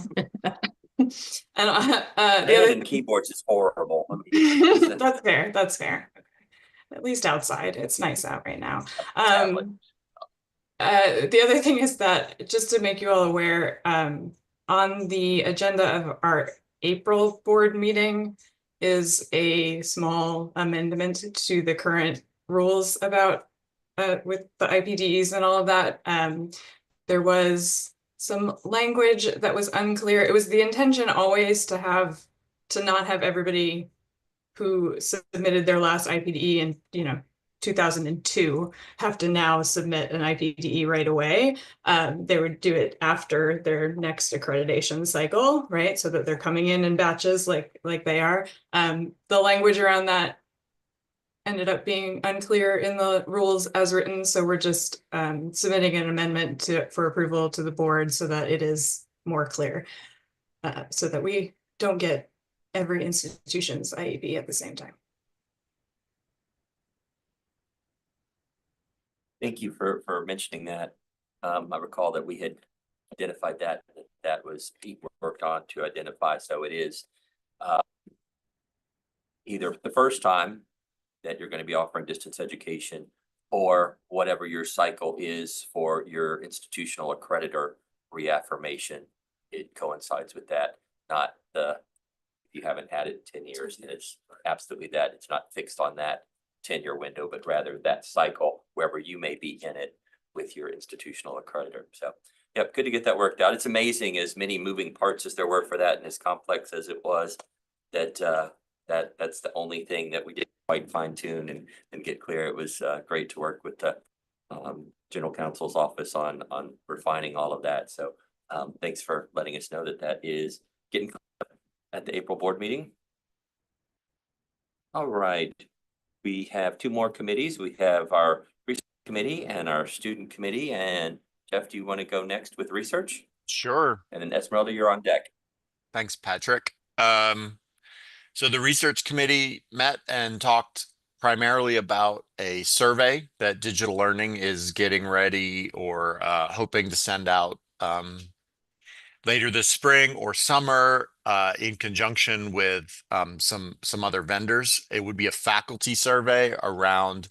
And the other And keyboards is horrible. I mean, that's fair. That's fair. At least outside, it's nice out right now. The other thing is that, just to make you all aware, on the agenda of our April board meeting is a small amendment to the current rules about with the IPDs and all of that. There was some language that was unclear. It was the intention always to not have everybody who submitted their last IPDE in 2002 have to now submit an IPDE right away. They would do it after their next accreditation cycle, right? So that they're coming in batches like they are. The language around that ended up being unclear in the rules as written. So we're just submitting an amendment for approval to the board so that it is more clear, so that we don't get every institution's IEP at the same time. thank you for mentioning that. I recall that we had identified that was worked on to identify. So it is either the first time that you're going to be offering distance education, or whatever your cycle is for your institutional accreditor reaffirmation. It coincides with that, not if you haven't had it in 10 years, then it's absolutely that. It's not fixed on that 10-year window, but rather that cycle, wherever you may be in it with your institutional accreditor. So, yep, good to get that worked out. It's amazing, as many moving parts as there were for that, and as complex as it was, that that's the only thing that we didn't quite fine tune and get clear. It was great to work with the General Counsel's office on refining all of that. So thanks for letting us know that is getting at the April board meeting. All right, we have 2 more committees. We have our research committee and our student committee. And Jeff, do you want to go next with research? Sure. And then Esmeralda, you're on deck. Thanks, Patrick. So the research committee met and talked primarily about a survey that Digital Learning is getting ready or hoping to send out later this spring or summer in conjunction with some other vendors. It would be a faculty survey around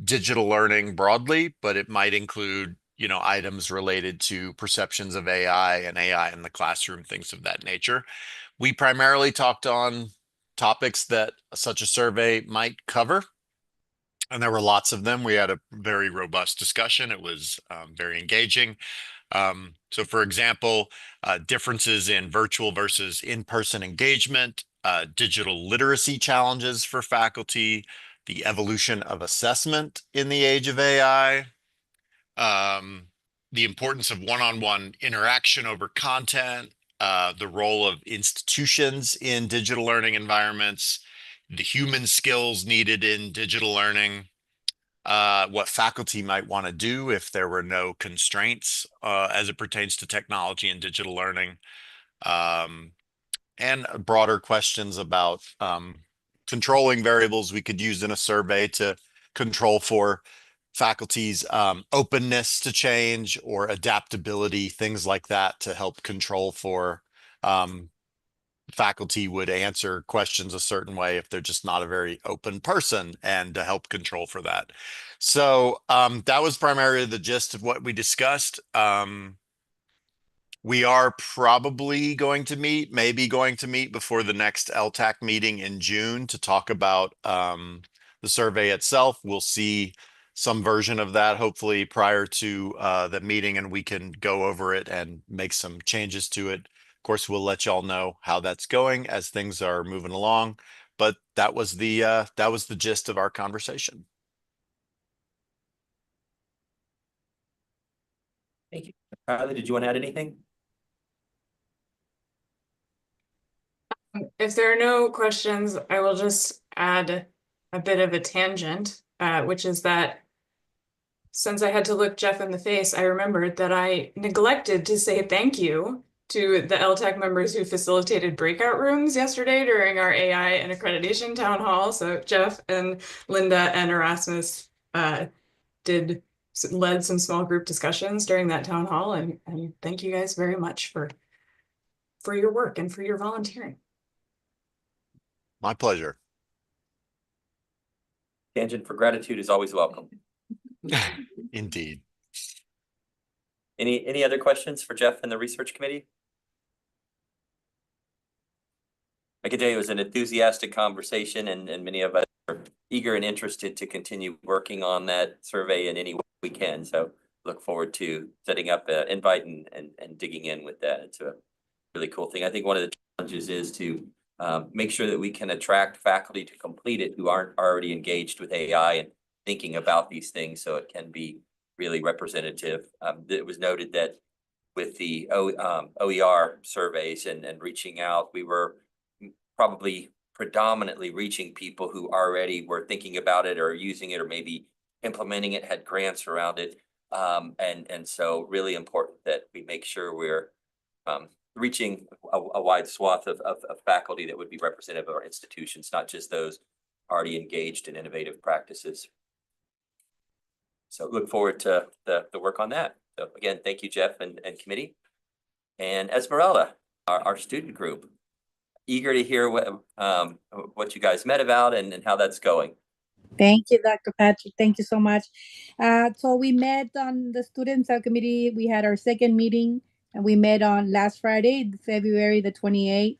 digital learning broadly, but it might include items related to perceptions of AI and AI in the classroom, things of that nature. We primarily talked on topics that such a survey might cover, and there were lots of them. We had a very robust discussion. It was very engaging. So for example, differences in virtual versus in-person engagement, digital literacy challenges for faculty, the evolution of assessment in the age of AI, the importance of one-on-one interaction over content, the role of institutions in digital learning environments, the human skills needed in digital learning, what faculty might want to do if there were no constraints as it pertains to technology and digital learning, and broader questions about controlling variables we could use in a survey to control for faculty's openness to change or adaptability, things like that, to help control for faculty would answer questions a certain way if they're just not a very open person, and to help control for that. So that was primarily the gist of what we discussed. We are probably going to meet, maybe going to meet before the next LTAC meeting in June to talk about the survey itself. We'll see some version of that hopefully prior to the meeting, and we can go over it and make some changes to it. Of course, we'll let y'all know how that's going as things are moving along. But that was the gist of our conversation. Thank you. Kylie, did you want to add anything? If there are no questions, I will just add a bit of a tangent, which is that since I had to look Jeff in the face, I remembered that I neglected to say thank you to the LTAC members who facilitated breakout rooms yesterday during our AI and accreditation town hall. So Jeff and Linda and Erasmus led some small group discussions during that town hall, and thank you guys very much for your work and for your volunteering. My pleasure. Tangent for gratitude is always welcome. Indeed. Any other questions for Jeff and the research committee? I can tell you it was an enthusiastic conversation, and many of us are eager and interested to continue working on that survey in any way we can. So look forward to setting up an invite and digging in with that. It's a really cool thing. I think one of the challenges is to make sure that we can attract faculty to complete it who aren't already engaged with AI and thinking about these things, so it can be really representative. It was noted that with the OER surveys and reaching out, we were probably predominantly reaching people who already were thinking about it or using it or maybe implementing it, had grants around it. And so really important that we make sure we're reaching a wide swath of faculty that would be representative of our institutions, not just those already engaged in innovative practices. So look forward to the work on that. So again, thank you, Jeff and committee. And Esmeralda, our student group, eager to hear what you guys met about and how that's going. Thank you, Dr. Patrick. Thank you so much. So we met on the student subcommittee. We had our second meeting, and we met on last Friday, February the 28th.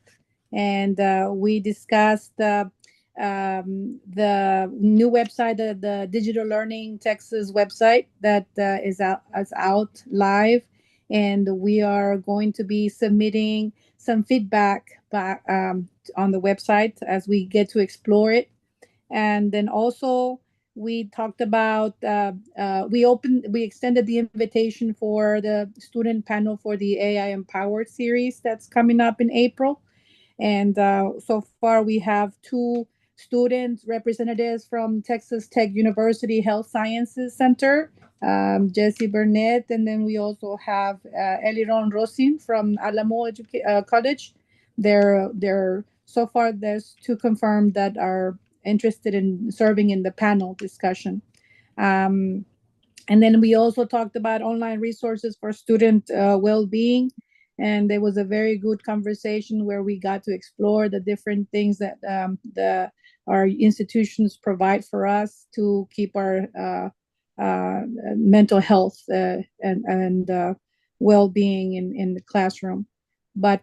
And we discussed the new website, the Digital Learning Texas website that is out live. And we are going to be submitting some feedback back on the website as we get to explore it. And then also we talked about we extended the invitation for the student panel for the AI Empowered series that's coming up in April. And so far we have 2 student representatives from Texas Tech University Health Sciences Center, Jesse Burnett, and then we also have Eliron Rosin from Alamo College. They're so far there's 2 confirmed that are interested in serving in the panel discussion. And then we also talked about online resources for student well-being. And there was a very good conversation where we got to explore the different things that our institutions provide for us to keep our mental health and well-being in the classroom. But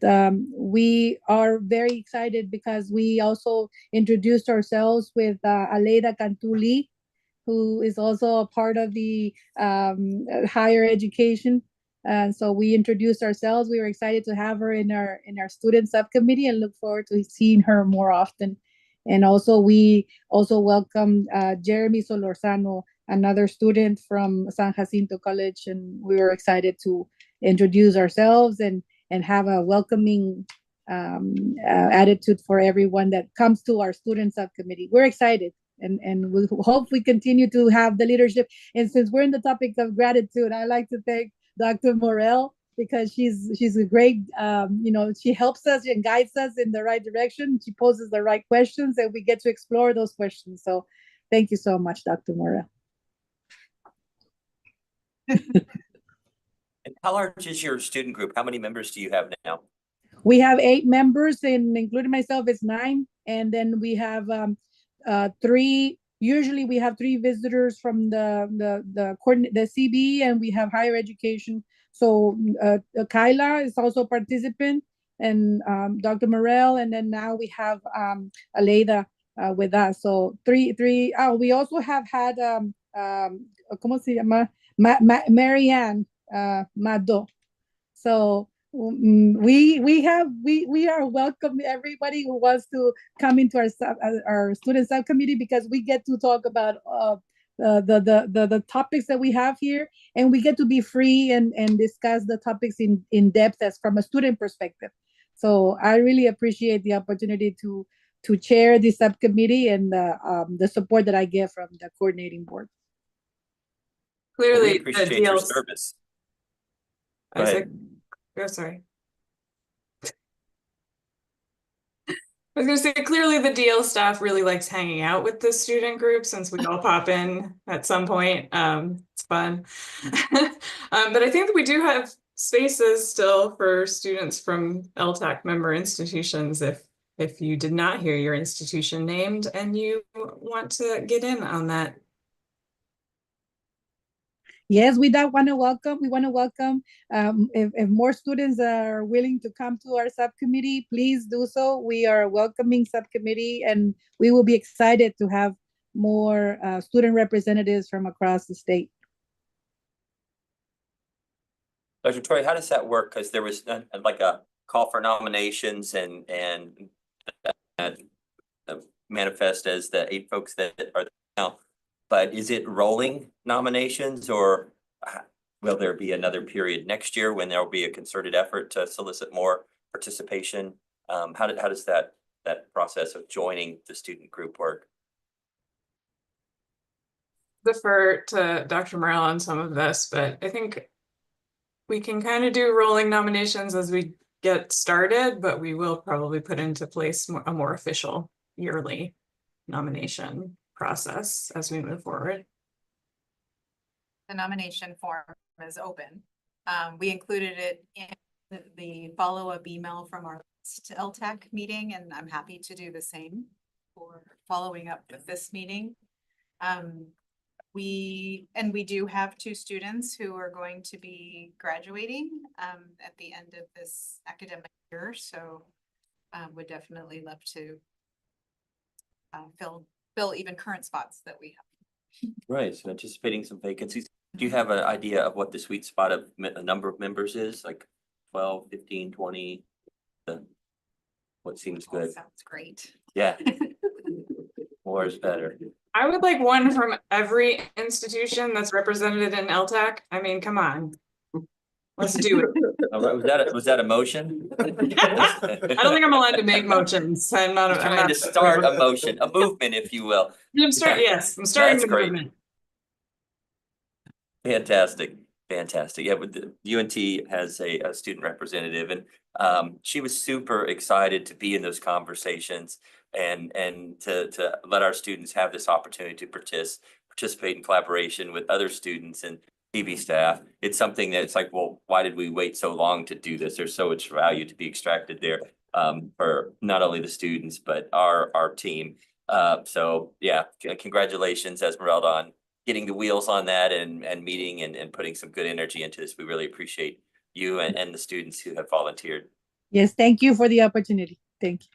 we are very excited because we also introduced ourselves with Aleida Cantuli, who is also a part of the higher education. And so we introduced ourselves. We were excited to have her in our student subcommittee and look forward to seeing her more often. And also we also welcomed Jeremy Solorzano, another student from San Jacinto College, and we were excited to introduce ourselves and have a welcoming attitude for everyone that comes to our student subcommittee. We're excited, and we hope we continue to have the leadership. And since we're in the topic of gratitude, I like to thank Dr. Morel, because she's a great, she helps us and guides us in the right direction. She poses the right questions, and we get to explore those questions. So thank you so much, Dr. Morel. And how large is your student group? How many members do you have now? We have 8 members, and including myself, it's 9. And then we have 3. Usually, we have 3 visitors from the CB, and we have higher education. So Kyla is also a participant, and Dr. Morel, and then now we have Aleida with us. So 3. Oh, we also have had ¿cómo se llama? Marianne Mado. So we are welcome everybody who wants to come into our student subcommittee, because we get to talk about the topics that we have here, and we get to be free and discuss the topics in depth as from a student perspective. So I really appreciate the opportunity to chair this subcommittee, and the support that I get from the coordinating board. Well, Clearly, we appreciate your service. Go ahead. Oh, sorry. I was going to say, clearly the DL staff really likes hanging out with the student group, since we all pop in at some point. It's fun. But I think that we do have spaces still for students from LTAC member institutions if you did not hear your institution named and you want to get in on that. Yes, we want to welcome. If more students are willing to come to our subcommittee, please do so. We are a welcoming subcommittee, and we will be excited to have more student representatives from across the state. Dr. Troy, how does that work? Because there was like a call for nominations and manifest as the 8 folks that are there now. But is it rolling nominations, or will there be another period next year when there will be a concerted effort to solicit more participation? How does that process of joining the student group work? Defer to Dr. Morel on some of this, but I think we can kind of do rolling nominations as we get started, but we will probably put into place a more official yearly nomination process as we move forward. The nomination form is open. We included it in the follow-up email from our LTAC meeting, and I'm happy to do the same for following up with this meeting. We do have 2 students who are going to be graduating at the end of this academic year, so would definitely love to fill even current spots that we have. Right, so anticipating some vacancies. Do you have an idea of what the sweet spot of a number of members is, like 12, 15, 20? What seems good? Sounds great. Yeah. More is better. I would like one from every institution that's represented in LTAC. I mean, come on. Let's do it. All right, was that a motion? I don't think I'm allowed to make motions. I'm not Trying to start a motion, a movement, if you will. I'm starting That's the great. movement. Fantastic. Yeah, but the UNT has a student representative, and she was super excited to be in those conversations and to let our students have this opportunity to participate in collaboration with other students and PB staff. It's something that's like, well, why did we wait so long to do this? There's so much value to be extracted there for not only the students, but our team. So yeah, congratulations, Esmeralda, on getting the wheels on that and meeting and putting some good energy into this. We really appreciate you and the students who have volunteered. Yes, thank you for the opportunity. Thank you.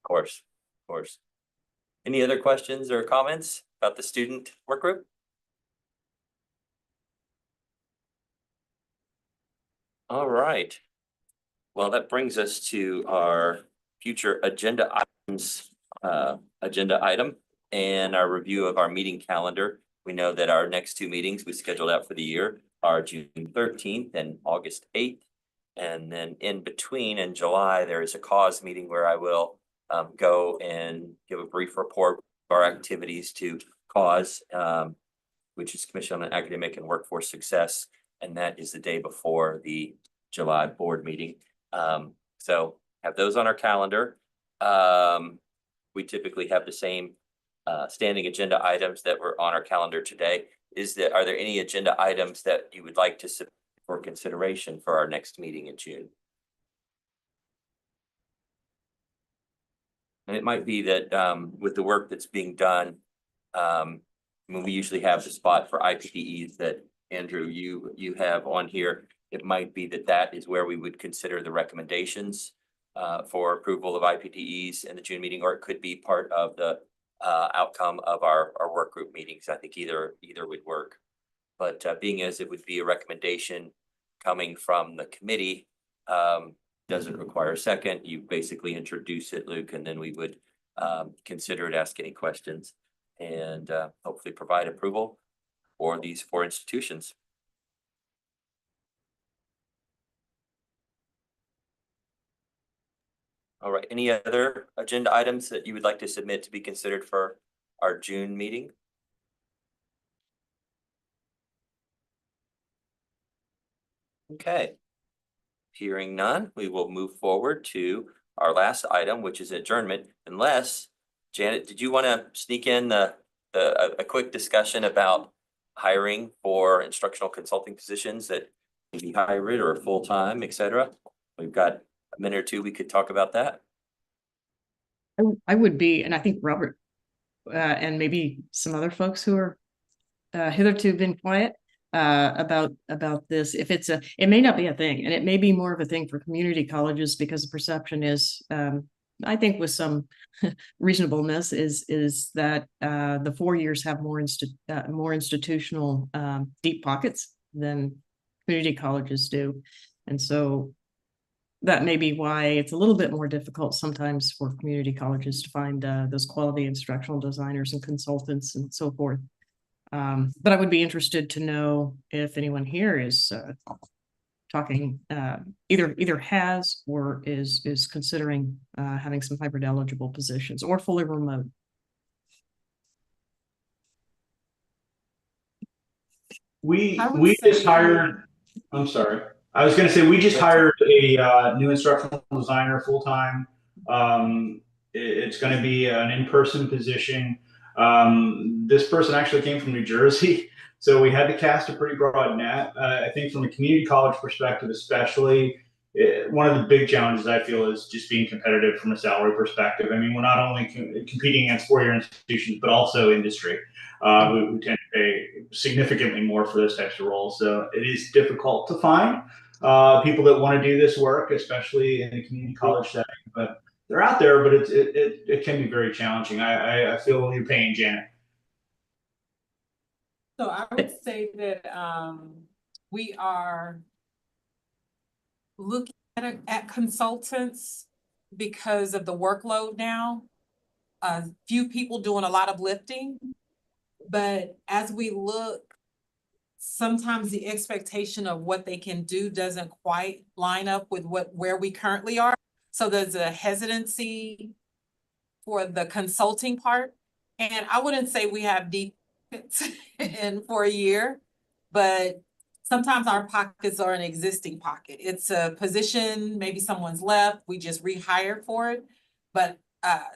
Of course. Any other questions or comments about the student work group? All right. Well, that brings us to our future agenda items, agenda item and our review of our meeting calendar. We know that our next 2 meetings we scheduled out for the year are June 13th and August 8th. And then in between in July, there is a cause meeting where I will go and give a brief report of our activities to cause, which is Commission on Academic and Workforce Success. And that is the day before the July board meeting. So have those on our calendar. We typically have the same standing agenda items that were on our calendar today. Are there any agenda items that you would like to submit for consideration for our next meeting in June? And it might be that with the work that's being done, when we usually have the spot for IPDEs that Andrew, you have on here, it might be that that is where we would consider the recommendations for approval of IPDEs in the June meeting, or it could be part of the outcome of our work group meetings. I think either would work. But being as it would be a recommendation coming from the committee, doesn't require a second. You basically introduce it, Luke, and then we would consider it, ask any questions, and hopefully provide approval for these 4 institutions. All right, any other agenda items that you would like to submit to be considered for our June meeting? Okay. Hearing none, we will move forward to our last item, which is adjournment, unless, Janet, did you want to sneak in a quick discussion about hiring for instructional consulting positions that can be hybrid or full-time, et cetera? We've got a minute or two, we could talk about that. I would be, and I think Robert and maybe some other folks who are hitherto been quiet about this. If it's it may not be a thing, and it may be more of a thing for community colleges, because the perception is, I think with some reasonableness, is that the 4 years have more institutional deep pockets than community colleges do, and so that may be why it's a little bit more difficult sometimes for community colleges to find those quality instructional designers and consultants and so forth. But I would be interested to know if anyone here is talking, either has or is considering having some hybrid eligible positions or fully remote. We just hired, I'm sorry. I was going to say, we just hired a new instructional designer full-time. It's going to be an in-person position. This person actually came from New Jersey, so we had to cast a pretty broad net. I think from a community college perspective, especially, one of the big challenges I feel is just being competitive from a salary perspective. I mean, we're not only competing against 4-year institutions, but also industry, who tend to pay significantly more for those types of roles. So it is difficult to find people that want to do this work, especially in the community college setting. But they're out there, but it can be very challenging. I feel your pain, Janet. So I would say that we are looking at consultants because of the workload now. Few people doing a lot of lifting, but as we look, sometimes the expectation of what they can do doesn't quite line up with where we currently are. So there's a hesitancy for the consulting part. And I wouldn't say we have deep in for a year, but sometimes our pockets are an existing pocket. It's a position, maybe someone's left, we just rehire for it. But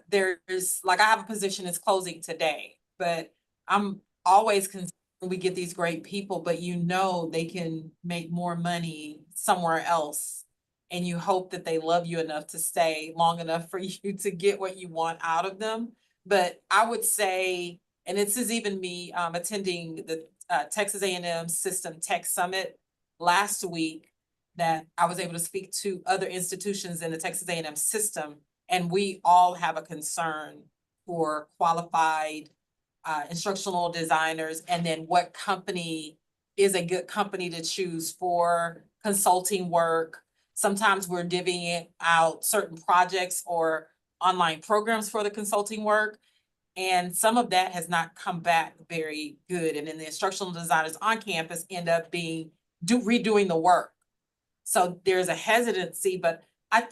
there's, like, I have a position that's closing today, but I'm always concerned we get these great people, but you know they can make more money somewhere else. And you hope that they love you enough to stay long enough for you to get what you want out of them. But I would say, and this is even me attending the Texas A&M System Tech Summit last week, that I was able to speak to other institutions in the Texas A&M system, and we all have a concern for qualified instructional designers, and then what company is a good company to choose for consulting work. Sometimes we're divvying out certain projects or online programs for the consulting work. And some of that has not come back very good. And then the instructional designers on campus end up redoing the work. So there's a hesitancy, but I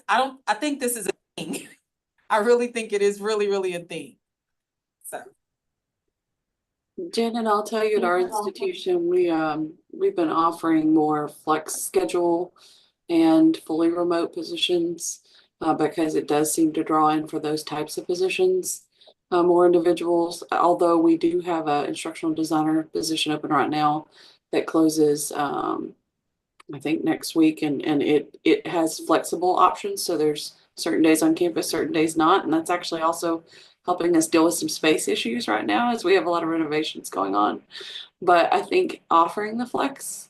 think this is a thing. I really think it is really, really a thing. So. Janet, I'll tell you, at our institution, we've been offering more flex schedule and fully remote positions because it does seem to draw in for those types of positions more individuals. Although we do have an instructional designer position open right now that closes, I think next week, and it has flexible options. So there's certain days on campus, certain days not. And that's actually also helping us deal with some space issues right now as we have a lot of renovations going on. But I think offering the flex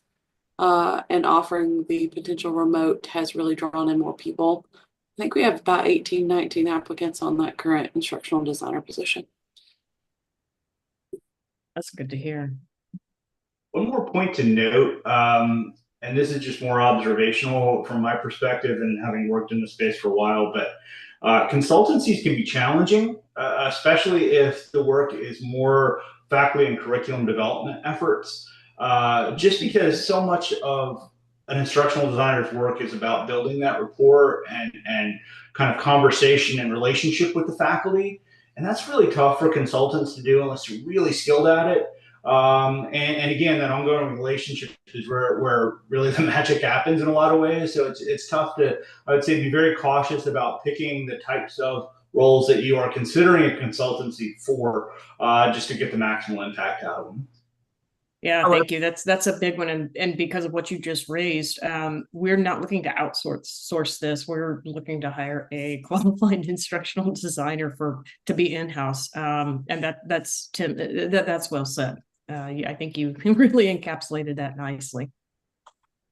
and offering the potential remote has really drawn in more people. I think we have about 18, 19 applicants on that current instructional designer position. That's good to hear. One more point to note, and this is just more observational from my perspective and having worked in the space for a while, but consultancies can be challenging, especially if the work is more faculty and curriculum development efforts, just because so much of an instructional designer's work is about building that rapport and kind of conversation and relationship with the faculty. And that's really tough for consultants to do unless you're really skilled at it. And again, that ongoing relationship is where really the magic happens in a lot of ways. So it's tough to, I would say, be very cautious about picking the types of roles that you are considering a consultancy for, just to get the maximal impact out of them. Yeah, thank you. That's a big one. And because of what you just raised, we're not looking to outsource this. We're looking to hire a qualified instructional designer to be in-house. And that's Tim, that's well said. I think you really encapsulated that nicely.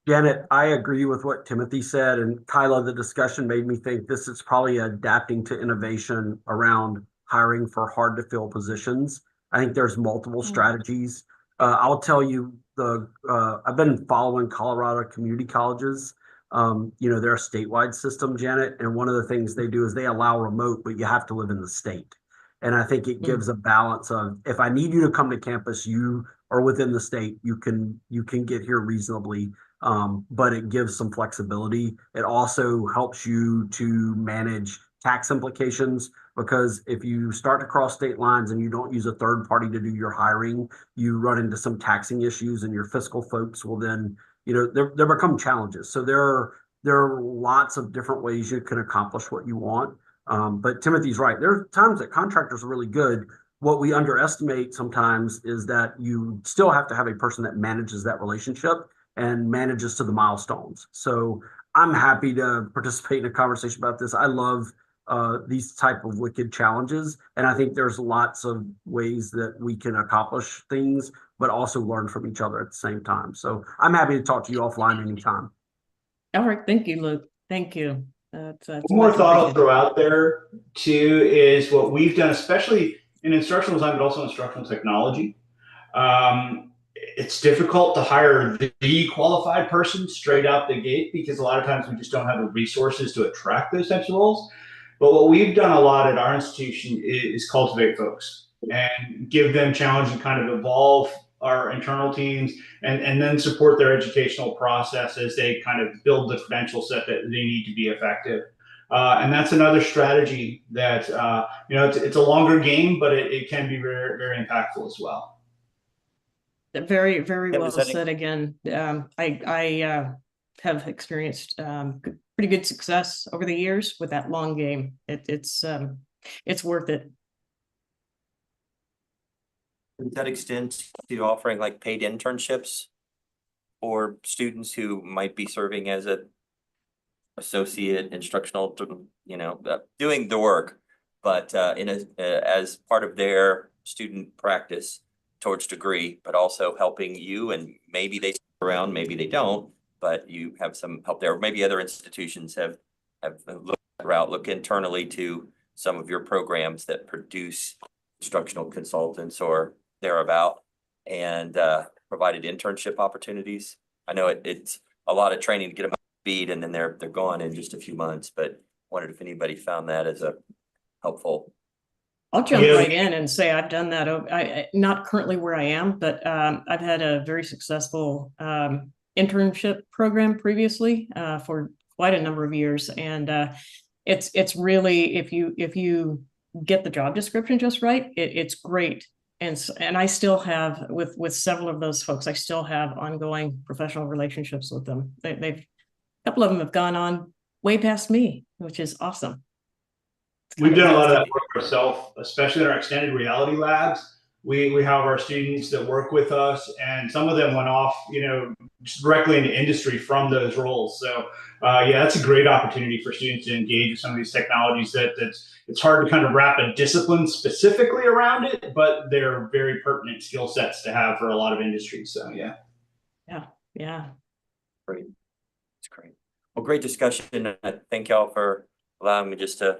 Janet, I agree with what Timothy said, and Kyla, the discussion made me think this is probably adapting to innovation around hiring for hard to fill positions. I think there's multiple strategies. I'll tell you, I've been following Colorado community colleges. They're a statewide system, Janet, and one of the things they do is they allow remote, but you have to live in the state. And I think it gives a balance of, if I need you to come to campus, you are within the state, you can get here reasonably. But it gives some flexibility. It also helps you to manage tax implications, because if you start to cross state lines and you don't use a third party to do your hiring, you run into some taxing issues, and your fiscal folks will then, there become challenges. So there are lots of different ways you can accomplish what you want. But Timothy's right. There are times that contractors are really good. What we underestimate sometimes is that you still have to have a person that manages that relationship and manages to the milestones. So I'm happy to participate in a conversation about this. I love these type of wicked challenges. And I think there's lots of ways that we can accomplish things, but also learn from each other at the same time. So I'm happy to talk to you offline anytime. All right. Thank you, Luke. Thank you. One more thought I'll throw out there too is what we've done, especially in instructional design, but also instructional technology. It's difficult to hire the qualified person straight out the gate, because a lot of times we just don't have the resources to attract those types of roles. But what we've done a lot at our institution is cultivate folks and give them challenge and kind of evolve our internal teams, and then support their educational process as they kind of build the credential set that they need to be effective. And that's another strategy that, it's a longer game, but it can be very, very impactful as well. Very, very well said again. I have experienced pretty good success over the years with that long game. It's worth it. Does that extend to offering like paid internships for students who might be serving as a associate instructional, doing the work, but as part of their student practice towards degree, but also helping you, and maybe they stick around, maybe they don't, but you have some help there. Maybe other institutions have look internally to some of your programs that produce instructional consultants or thereabout, and provided internship opportunities. I know it's a lot of training to get them up to speed, and then they're gone in just a few months, but wondered if anybody found that as a helpful. I'll jump right in and say I've done that. I not currently where I am, but I've had a very successful internship program previously for quite a number of years, and it's really, if you get the job description just right, it's great. And I still have with several of those folks, I still have ongoing professional relationships with them. A couple of them have gone on way past me, which is awesome. We've done a lot of that work ourselves, especially in our extended reality labs. We have our students that work with us, and some of them went off, just directly into industry from those roles. So yeah, that's a great opportunity for students to engage with some of these technologies it's hard to kind of wrap a discipline specifically around it, but they're very pertinent skill sets to have for a lot of industries. So yeah. Yeah. Great. It's great. Well, great discussion. Thank y'all for allowing me just to,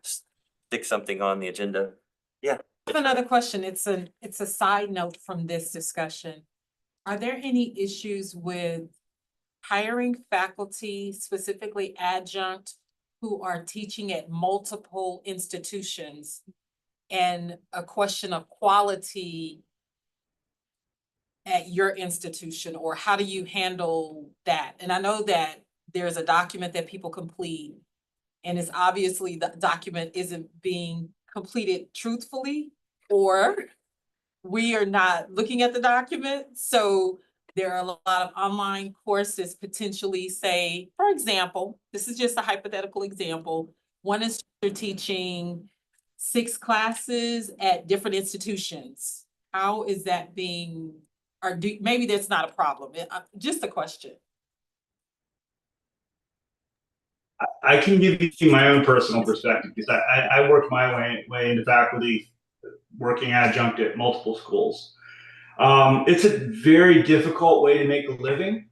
stick something on the agenda. Yeah. I have another question. It's a side note from this discussion. Are there any issues with hiring faculty, specifically adjunct, who are teaching at multiple institutions, and a question of quality at your institution, or how do you handle that? And I know that there's a document that people complete, and it's obviously the document isn't being completed truthfully, or we are not looking at the document. So there are a lot of online courses potentially, say, for example, this is just a hypothetical example. One is teaching 6 classes at different institutions. How is that being, or maybe that's not a problem, just a question. I can give you my own personal perspective because I worked my way into faculty working adjunct at multiple schools. It's a very difficult way to make a living.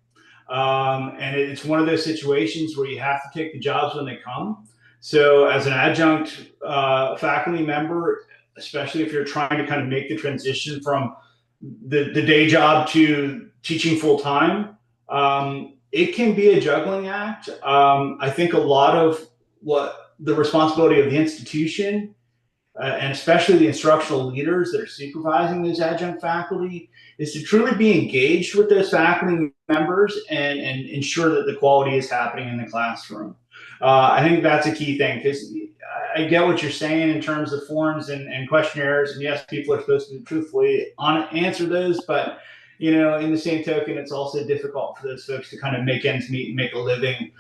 And it's one of those situations where you have to take the jobs when they come. So as an adjunct faculty member, especially if you're trying to kind of make the transition from the day job to teaching full time, it can be a juggling act. I think a lot of what the responsibility of the institution and especially the instructional leaders that are supervising those adjunct faculty is to truly be engaged with those faculty members and ensure that the quality is happening in the classroom. I think that's a key thing because I get what you're saying in terms of forms and questionnaires, and yes, people are supposed to truthfully answer those, but in the same token, it's also difficult for those folks to kind of make ends meet and make a living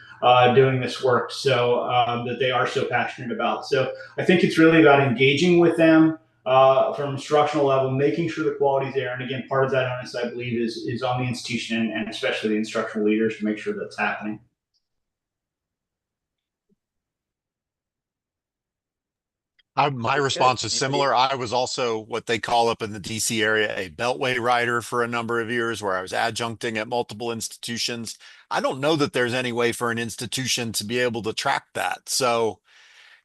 doing this work, so that they are so passionate about. So I think it's really about engaging with them from instructional level, making sure the quality's there. And again, part of that onus, I believe, is on the institution and especially the instructional leaders to make sure that's happening. My response is similar. I was also what they call up in the DC area a beltway rider for a number of years, where I was adjuncting at multiple institutions. I don't know that there's any way for an institution to be able to track that. So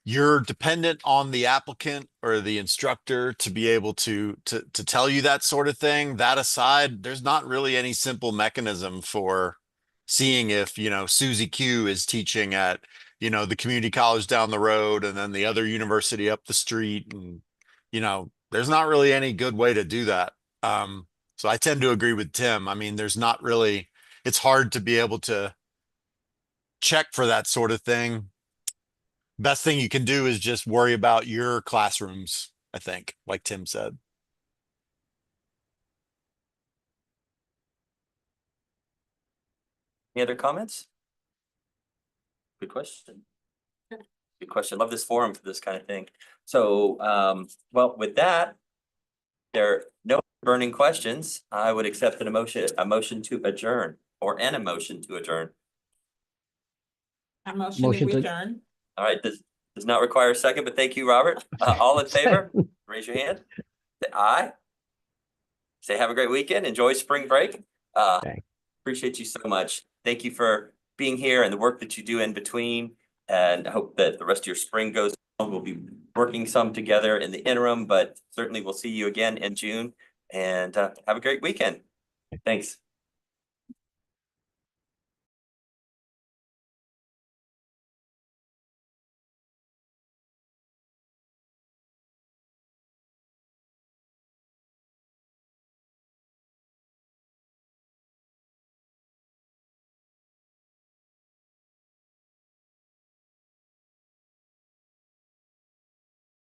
you're dependent on the applicant or the instructor to be able to tell you that sort of thing. That aside, there's not really any simple mechanism for seeing if, Susie Q is teaching at, the community college down the road and then the other university up the street. And, there's not really any good way to do that. So I tend to agree with Tim. I mean, there's not really, it's hard to be able to check for that sort of thing. Best thing you can do is just worry about your classrooms, I think, like Tim said. Any other comments? Good question. Good question. Love this forum for this kind of thing. So, well, with that, there are no burning questions. I would accept a motion to adjourn, or an emotion to adjourn. A motion to adjourn. All right, does not require a second, but thank you, Robert. All in favor, raise your hand. Say aye. Say have a great weekend. Enjoy spring break. Appreciate you so much. Thank you for being here and the work that you do in between. And I hope that the rest of your spring goes on. We'll be working some together in the interim, but certainly we'll see you again in June. And have a great weekend. Thanks.